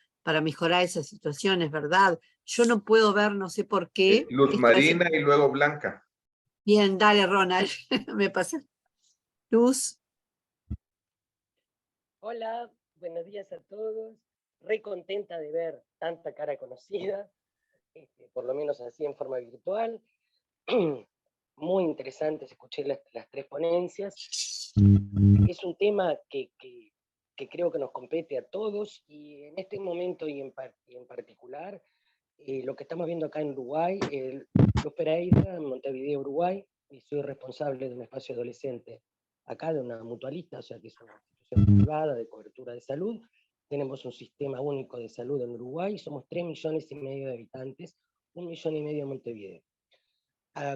mejorar esas situaciones, ¿verdad? Yo no puedo ver, no sé por qué. Luz Marina y luego Blanca. Bien, dale, Ronald. Me pasé. Luz. Hola, buenos días a todos. Re contenta de ver tanta cara conocida, por lo menos así en forma virtual. Muy interesantes, escuché las 3 ponencias. Es un tema que creo que nos compete a todos y en este momento y en particular, lo que estamos viendo acá en Uruguay, Luz Pereira, en Montevideo, Uruguay, y soy responsable de un espacio adolescente acá, de una mutualista, o sea que es una institución privada de cobertura de salud. Tenemos un sistema único de salud en Uruguay, somos 3,5 millones de habitantes, 1,5 millones en Montevideo.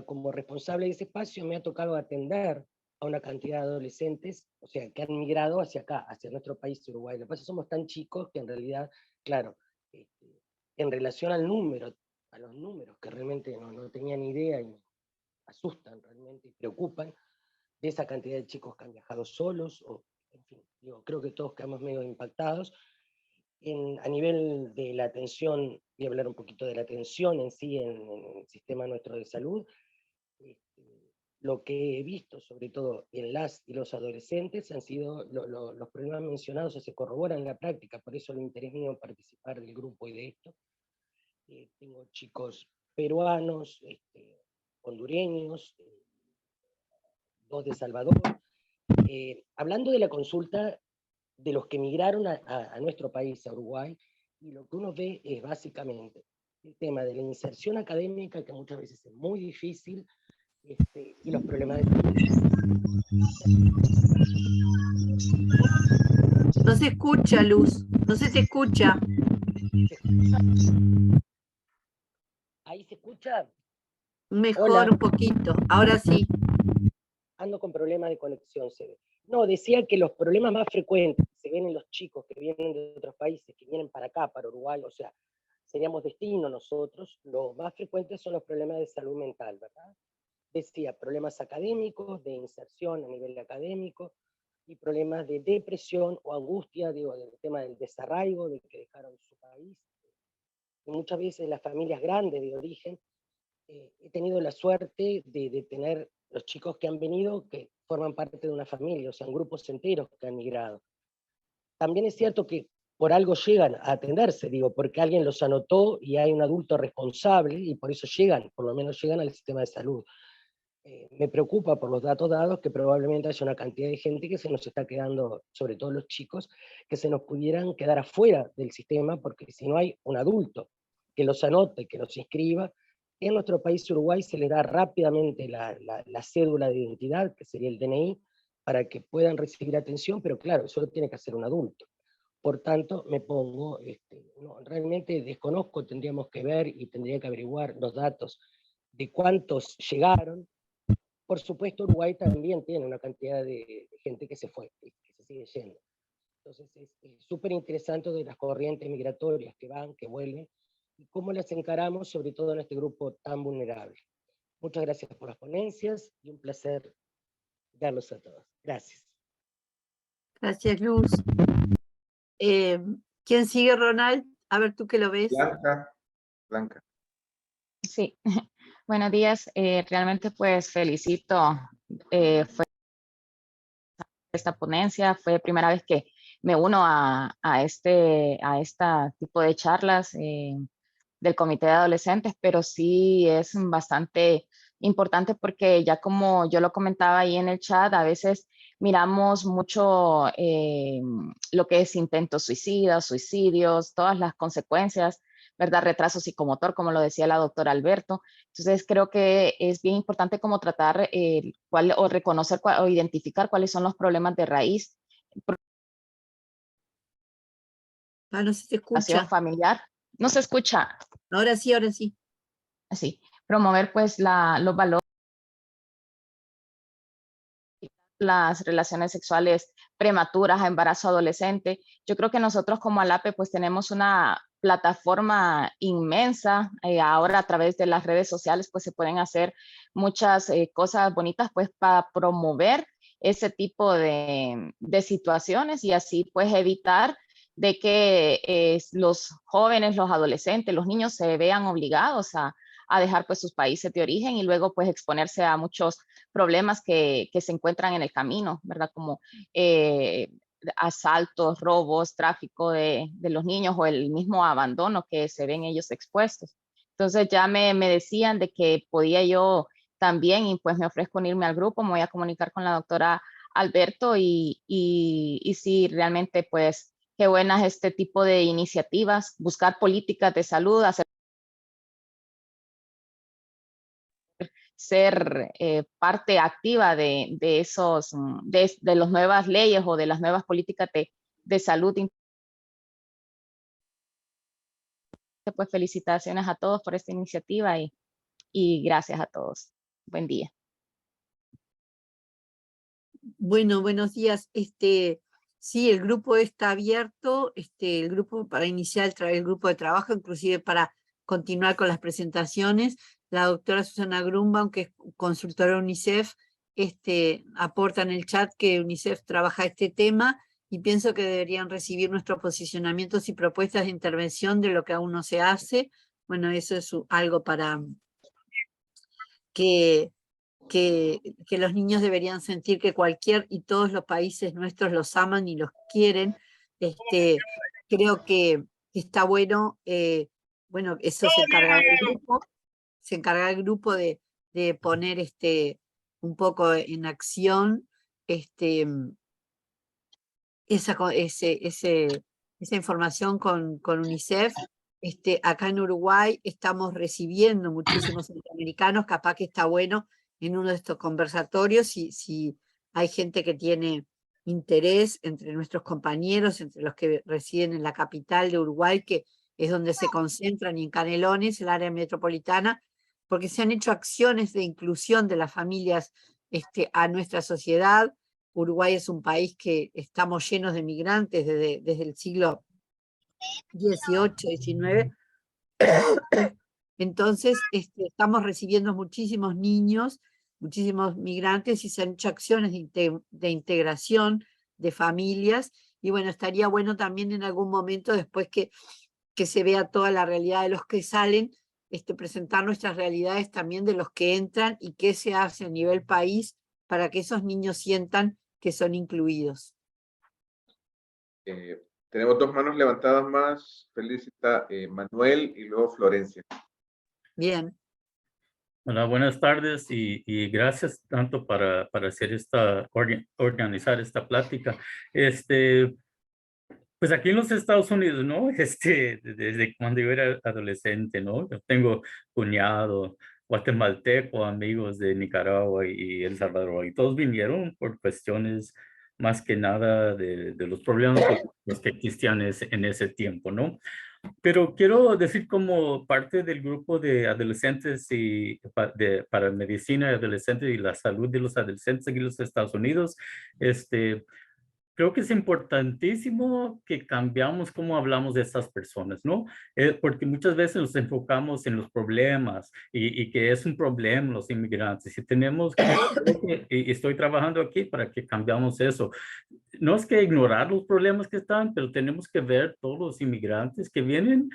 Como responsable de ese espacio me ha tocado atender a una cantidad de adolescentes, o sea, que han migrado hacia acá, hacia nuestro país, Uruguay. Lo que pasa es que somos tan chicos que en realidad, claro, en relación al número, a los números que realmente no tenían idea y me asustan realmente y preocupan, de esa cantidad de chicos que han viajado solos, o, en fin, creo que todos quedamos medio impactados. A nivel de la atención, voy a hablar un poquito de la atención en sí en el sistema nuestro de salud. Lo que he visto, sobre todo en las y los adolescentes, han sido los problemas mencionados, o se corroboran en la práctica, por eso el interés mío en participar del grupo y de esto. Tengo chicos peruanos, hondureños, 2 de Salvador. Hablando de la consulta de los que emigraron a nuestro país, a Uruguay, y lo que uno ve es básicamente el tema de la inserción académica, que muchas veces es muy difícil, y los problemas de... No se escucha, Luz, no se te escucha. ¿Ahí se escucha? Mejor. Hola. Un poquito, ahora sí. Ando con problemas de conexión, se ve. No, decía que los problemas más frecuentes que se ven en los chicos que vienen de otros países, que vienen para acá, para Uruguay, o sea, seríamos destino nosotros, los más frecuentes son los problemas de salud mental, ¿verdad? Decía, problemas académicos, de inserción a nivel académico, y problemas de depresión o angustia, digo, del tema del desarraigo, de que dejaron su país. Y muchas veces las familias grandes de origen, he tenido la suerte de tener los chicos que han venido, que forman parte de una familia, o sea, grupos enteros que han migrado. También es cierto que por algo llegan a atenderse, digo, porque alguien los anotó y hay un adulto responsable y por eso llegan, por lo menos llegan al sistema de salud. Me preocupa por los datos dados que probablemente haya una cantidad de gente que se nos está quedando, sobre todo los chicos, que se nos pudieran quedar afuera del sistema, porque si no hay un adulto que los anote, que los inscriba, en nuestro país Uruguay se le da rápidamente la cédula de identidad, que sería el DNI, para que puedan recibir atención, pero claro, eso lo tiene que hacer un adulto. Por tanto, me pongo, no, realmente desconozco, tendríamos que ver y tendría que averiguar los datos de cuántos llegaron. Por supuesto, Uruguay también tiene una cantidad de gente que se fue, que se sigue yendo. Entonces, es súper interesante de las corrientes migratorias que van, que vuelven, y cómo las encaramos, sobre todo en este grupo tan vulnerable. Muchas gracias por las ponencias y un placer verlos a todos. Gracias. Gracias, Luz. ¿Quién sigue, Ronald? A ver, tú que lo ves. Blanca. Sí, buenos días. Realmente pues felicito fue esta ponencia, fue primera vez que me uno a este tipo de charlas del Comité de Adolescentes, pero sí es bastante importante porque ya como yo lo comentaba ahí en el chat, a veces miramos mucho lo que es intentos suicidas, suicidios, todas las consecuencias, ¿verdad? Retraso psicomotor, como lo decía la doctora Alberto. Entonces creo que es bien importante como tratar o reconocer o identificar cuáles son los problemas de raíz. No se te escucha. Familiar. No se escucha. Ahora sí, ahora sí. Sí. promover pues los valores, las relaciones sexuales prematuras a embarazo adolescente. Yo creo que nosotros como ALAPE pues tenemos una plataforma inmensa. Ahora a través de las redes sociales pues se pueden hacer muchas cosas bonitas pues para promover ese tipo de situaciones y así pues evitar de que los jóvenes, los adolescentes, los niños se vean obligados a dejar pues sus países de origen y luego pues exponerse a muchos problemas que se encuentran en el camino, ¿verdad? Como asaltos, robos, tráfico de los niños o el mismo abandono que se ven ellos expuestos. Entonces ya me decían de que podía yo también y pues me ofrezco unirme al grupo, me voy a comunicar con la doctora Alberto y sí, realmente pues qué buenas este tipo de iniciativas, buscar políticas de salud, hacer ser parte activa de esos, de las nuevas leyes o de las nuevas políticas de salud. Pues felicitaciones a todos por esta iniciativa y gracias a todos. Buen día. Bueno, buenos días. Sí, el grupo está abierto, el grupo para iniciar el grupo de trabajo, inclusive para continuar con las presentaciones. La doctora Susana Grumba, aunque es consultora de UNICEF, aporta en el chat que UNICEF trabaja este tema y pienso que deberían recibir nuestros posicionamientos y propuestas de intervención de lo que aún no se hace. Bueno, eso es algo para que los niños deberían sentir que cualquier y todos los países nuestros los aman y los quieren. Creo que está bueno, bueno, eso se encarga el grupo de poner un poco en acción esa información con UNICEF. Acá en Uruguay estamos recibiendo muchísimos centroamericanos, capaz que está bueno en uno de estos conversatorios, si hay gente que tiene interés entre nuestros compañeros, entre los que residen en la capital de Uruguay, que es donde se concentran, y en Canelones, el área metropolitana, porque se han hecho acciones de inclusión de las familias a nuestra sociedad. Uruguay es un país que estamos llenos de migrantes desde el siglo XVIII, XIX. Entonces, estamos recibiendo muchísimos niños, muchísimos migrantes y se han hecho acciones de integración de familias. Y bueno, estaría bueno también en algún momento, después que se vea toda la realidad de los que salen, presentar nuestras realidades también de los que entran y qué se hace a nivel país para que esos niños sientan que son incluidos. Tenemos dos manos levantadas más. Felicita Manuel y luego Florencia. Bien. Hola, buenas tardes y gracias tanto para hacer organizar esta plática. Pues aquí en los Estados Unidos, ¿no? Desde cuando yo era adolescente, ¿no? Yo tengo cuñado guatemalteco, amigos de Nicaragua y El Salvador, y todos vinieron por cuestiones más que nada de los problemas políticos que existían en ese tiempo, ¿no? Pero quiero decir como parte del grupo de adolescentes para medicina y adolescentes y la salud de los adolescentes en los Estados Unidos, creo que es importantísimo que cambiamos cómo hablamos de estas personas, ¿no? Porque muchas veces nos enfocamos en los problemas y que es un problema los inmigrantes. Y tenemos y estoy trabajando aquí para que cambiamos eso. No es que ignorar los problemas que están, pero tenemos que ver todos los inmigrantes que vienen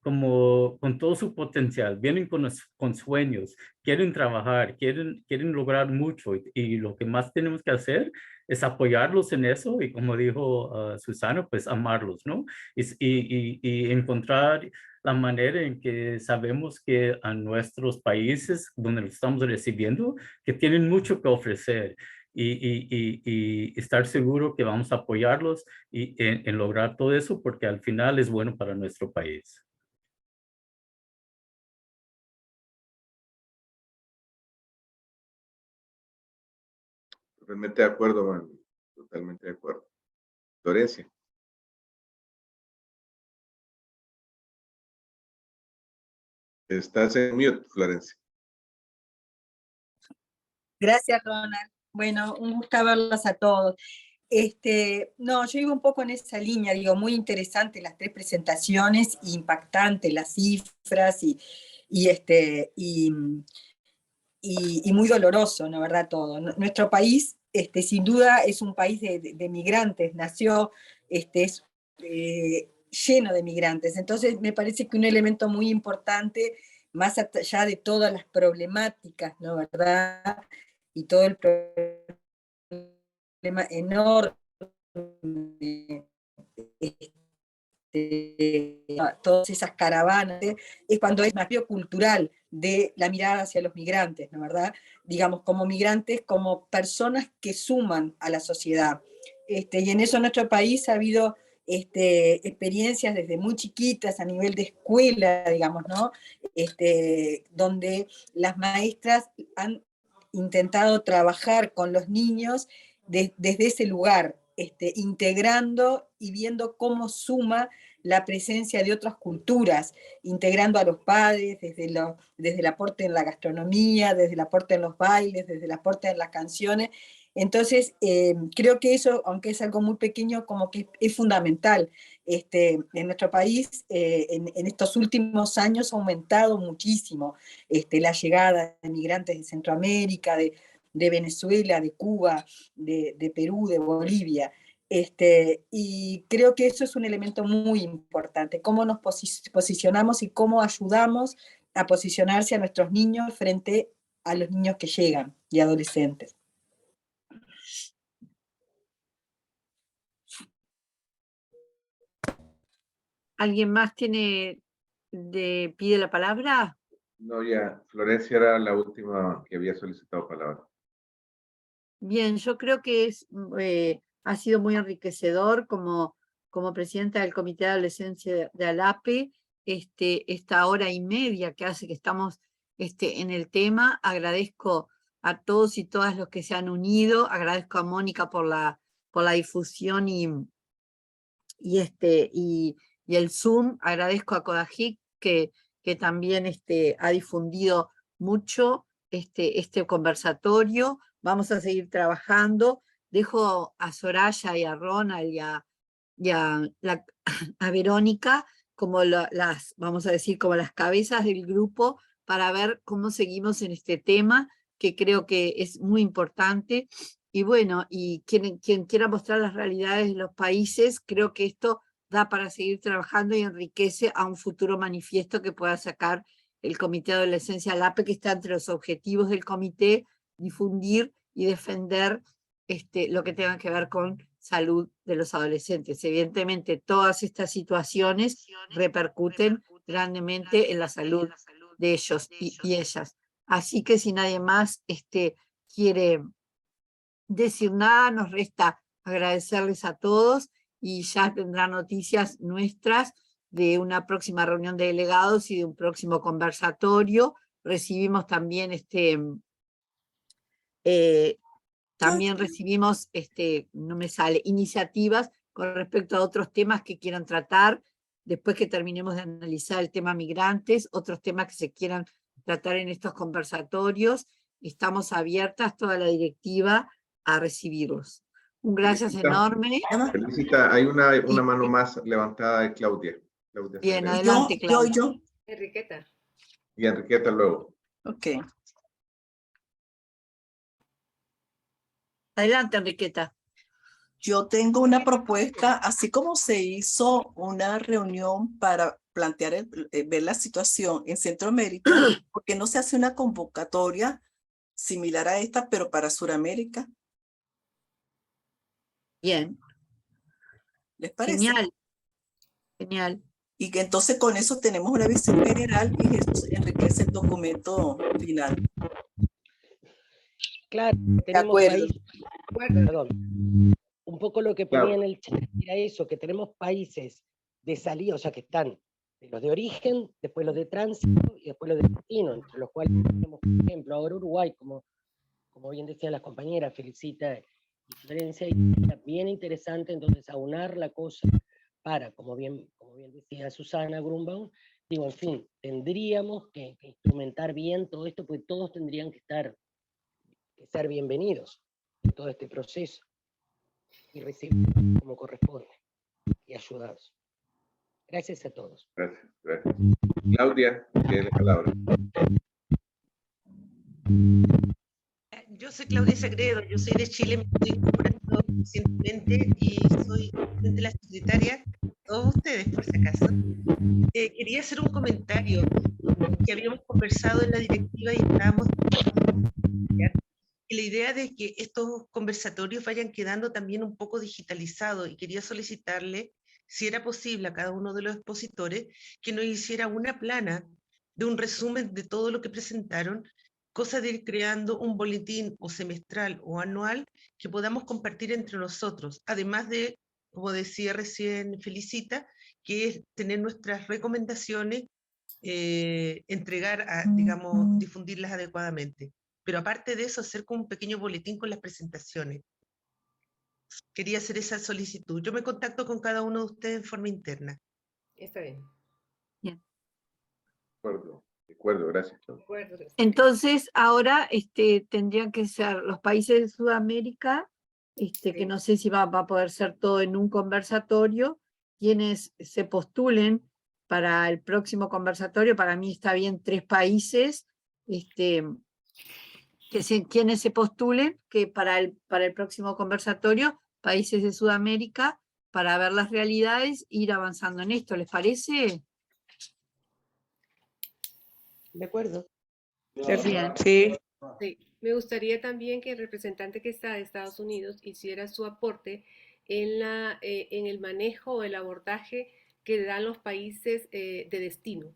como con todo su potencial, vienen con sueños, quieren trabajar, quieren lograr mucho y lo que más tenemos que hacer es apoyarlos en eso y como dijo Susana, pues amarlos, ¿no? Y encontrar la manera en que sabemos que a nuestros países donde los estamos recibiendo, que tienen mucho que ofrecer y estar seguro que vamos a apoyarlos en lograr todo eso porque al final es bueno para nuestro país. Totalmente de acuerdo, Manuel. Totalmente de acuerdo. Florencia. Estás en mute, Florencia. Gracias, Ronald. Bueno, un gusto verlos a todos. No, yo iba un poco en esa línea, digo, muy interesante las 3 presentaciones, impactantes las cifras y muy doloroso, ¿no? ¿Verdad? Todo. Nuestro país, sin duda, es un país de migrantes, nació, es lleno de migrantes. Entonces, me parece que un elemento muy importante, más allá de todas las problemáticas, ¿no? ¿Verdad? Y todo el problema enorme, todas esas caravanas, es cuando es un aspecto cultural de la mirada hacia los migrantes, ¿no? ¿Verdad? Digamos, como migrantes, como personas que suman a la sociedad. Y en eso en nuestro país ha habido experiencias desde muy chiquitas a nivel de escuela, digamos, ¿no? Donde las maestras han intentado trabajar con los niños desde ese lugar, integrando y viendo cómo suma la presencia de otras culturas, integrando a los padres desde el aporte en la gastronomía, desde el aporte en los bailes, desde el aporte en las canciones. Entonces, creo que eso, aunque es algo muy pequeño, como que es fundamental. En nuestro país, en estos últimos años ha aumentado muchísimo la llegada de migrantes de Centroamérica, de Venezuela, de Cuba, de Perú, de Bolivia. Y creo que eso es un elemento muy importante, cómo nos posicionamos y cómo ayudamos a posicionarse a nuestros niños frente a los niños que llegan y adolescentes. ¿Alguien más pide la palabra? No, ya, Florencia era la última que había solicitado palabra. Bien, yo creo que ha sido muy enriquecedor como presidenta del Comité de Adolescencia de ALAPE, esta hora y media que hace que estamos en el tema. Agradezco a todos y todas los que se han unido, agradezco a Mónica por la difusión y el Zoom, agradezco a Kodajic que también ha difundido mucho este conversatorio. Vamos a seguir trabajando. Dejo a Soraya y a Ronald y a Verónica como vamos a decir, como las cabezas del grupo para ver cómo seguimos en este tema, que creo que es muy importante. Y bueno, y quien quiera mostrar las realidades de los países, creo que esto da para seguir trabajando y enriquece a un futuro manifiesto que pueda sacar el Comité de Adolescencia ALAPE, que está entre los objetivos del comité, difundir y defender lo que tenga que ver con salud de los adolescentes. Evidentemente, todas estas situaciones repercuten grandemente en la salud de ellos y ellas. Así que si nadie más quiere decir nada, nos resta agradecerles a todos y ya tendrán noticias nuestras de una próxima reunión de delegados y de un próximo conversatorio. Recibimos también recibimos, no me sale, iniciativas con respecto a otros temas que quieran tratar, después que terminemos de analizar el tema migrantes, otros temas que se quieran tratar en estos conversatorios. Estamos abiertas, toda la directiva, a recibirlos. Un gracias enorme. Felicita, hay una mano más levantada de Claudia. Bien, adelante, Claudia. Yo. Enriqueta. Y Enriqueta luego. Ok. Adelante, Enriqueta. Yo tengo una propuesta, así como se hizo una reunión para plantear, ver la situación en Centroamérica, ¿por qué no se hace una convocatoria similar a esta, pero para Sudamérica? Bien. ¿Les parece? Genial. Genial. Y que entonces con eso tenemos una visión general y eso enriquece el documento final. Claro, tenemos países, perdón, un poco lo que ponía en el chat era eso, que tenemos países de salida, o sea, que están los de origen, después los de tránsito y después los de destino, entre los cuales tenemos, por ejemplo, ahora Uruguay, como bien decían las compañeras, Felicita y Florencia, y era bien interesante entonces aunar la cosa para, como bien decía Susana Grunbaum, digo, en fin, tendríamos que instrumentar bien todo esto, porque todos tendrían que estar ser bienvenidos en todo este proceso y recibidos como corresponde y ayudados. Gracias a todos. Gracias, gracias. Claudia, tiene la palabra. Yo soy Claudia Sagredo, yo soy de Chile, me estoy incorporando recientemente y soy de la secretaria, todos ustedes por si acaso. Quería hacer un comentario que habíamos conversado en la directiva y estábamos la idea de que estos conversatorios vayan quedando también un poco digitalizados, y quería solicitarle si era posible a cada uno de los expositores que nos hiciera una plana de un resumen de todo lo que presentaron, cosa de ir creando un boletín o semestral o anual que podamos compartir entre nosotros, además de, como decía recién Felicita, que es tener nuestras recomendaciones, entregar, digamos, difundirlas adecuadamente. Pero aparte de eso, hacer como un pequeño boletín con las presentaciones. Quería hacer esa solicitud. Yo me contacto con cada uno de ustedes en forma interna. Está bien. De acuerdo, gracias. Entonces, ahora tendrían que ser los países de Sudamérica, que no sé si va a poder ser todo en un conversatorio, quienes se postulen para el próximo conversatorio. Para mí está bien 3 países, quienes se postulen, que para el próximo conversatorio, países de Sudamérica, para ver las realidades, ir avanzando en esto. ¿Les parece? De acuerdo. Bien. Sí. Me gustaría también que el representante que está de Estados Unidos hiciera su aporte en el manejo o el abordaje que dan los países de destino.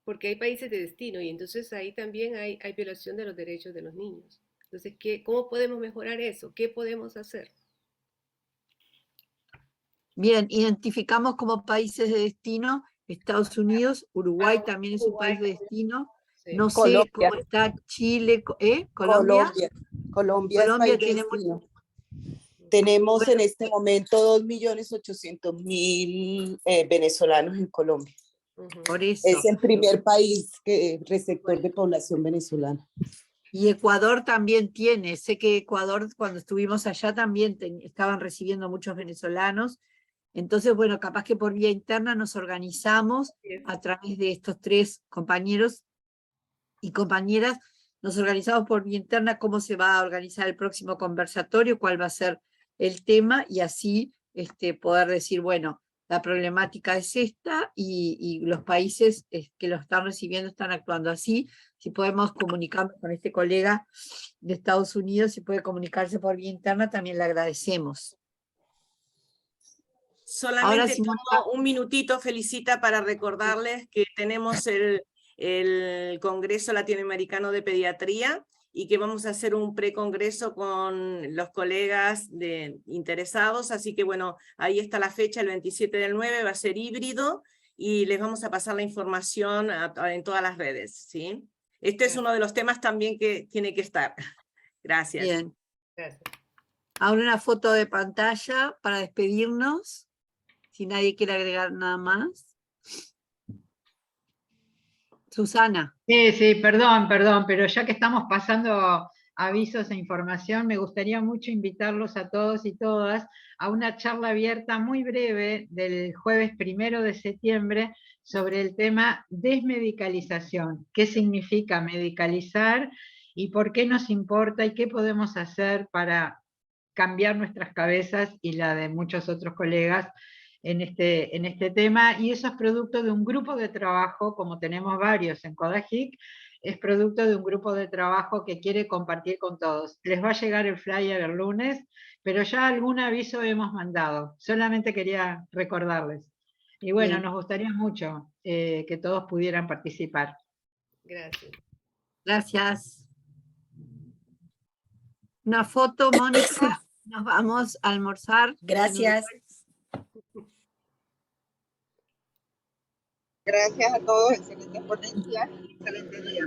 Porque hay países de destino y entonces ahí también hay violación de los derechos de los niños. Entonces, ¿cómo podemos mejorar eso? ¿Qué podemos hacer? Bien, identificamos como países de destino Estados Unidos, Uruguay también es un país de destino. No sé Colombia. cómo está Chile, ¿Colombia? Colombia es país de destino. Tenemos en este momento 2.800.000 venezolanos en Colombia. Por eso. Es el primer país receptor de población venezolana. Y Ecuador también tiene. Sé que Ecuador, cuando estuvimos allá, también estaban recibiendo muchos venezolanos. Entonces, bueno, capaz que por vía interna nos organizamos a través de estos 3 compañeros y compañeras, nos organizamos por vía interna cómo se va a organizar el próximo conversatorio, cuál va a ser el tema, y así poder decir, bueno, la problemática es esta y los países que lo están recibiendo están actuando así. Si podemos comunicarnos con este colega de Estados Unidos, si puede comunicarse por vía interna, también le agradecemos. Solamente Ahora, si tomo un minutito, Felicita, para recordarles que tenemos el Congreso Latinoamericano de Pediatría y que vamos a hacer un precongreso con los colegas interesados, así que bueno, ahí está la fecha, el 27/9, va a ser híbrido y les vamos a pasar la información en todas las redes, ¿sí? Este es uno de los temas también que tiene que estar. Gracias. Bien. Gracias. Ahora una foto de pantalla para despedirnos, si nadie quiere agregar nada más. Susana. Sí, perdón, pero ya que estamos pasando avisos e información, me gustaría mucho invitarlos a todos y todas a una charla abierta muy breve del jueves 1 de septiembre sobre el tema desmedicalización. ¿Qué significa medicalizar y por qué nos importa y qué podemos hacer para cambiar nuestras cabezas y la de muchos otros colegas en este tema? Y eso es producto de un grupo de trabajo, como tenemos varios en CODAGIC, es producto de un grupo de trabajo que quiere compartir con todos. Les va a llegar el flyer el lunes, pero ya algún aviso hemos mandado, solamente quería recordarles. Y bueno, Bien. nos gustaría mucho que todos pudieran participar. Gracias. Gracias. Una foto, Mónica. Nos vamos a almorzar. Gracias. Gracias a todos, excelente ponencia, excelente día.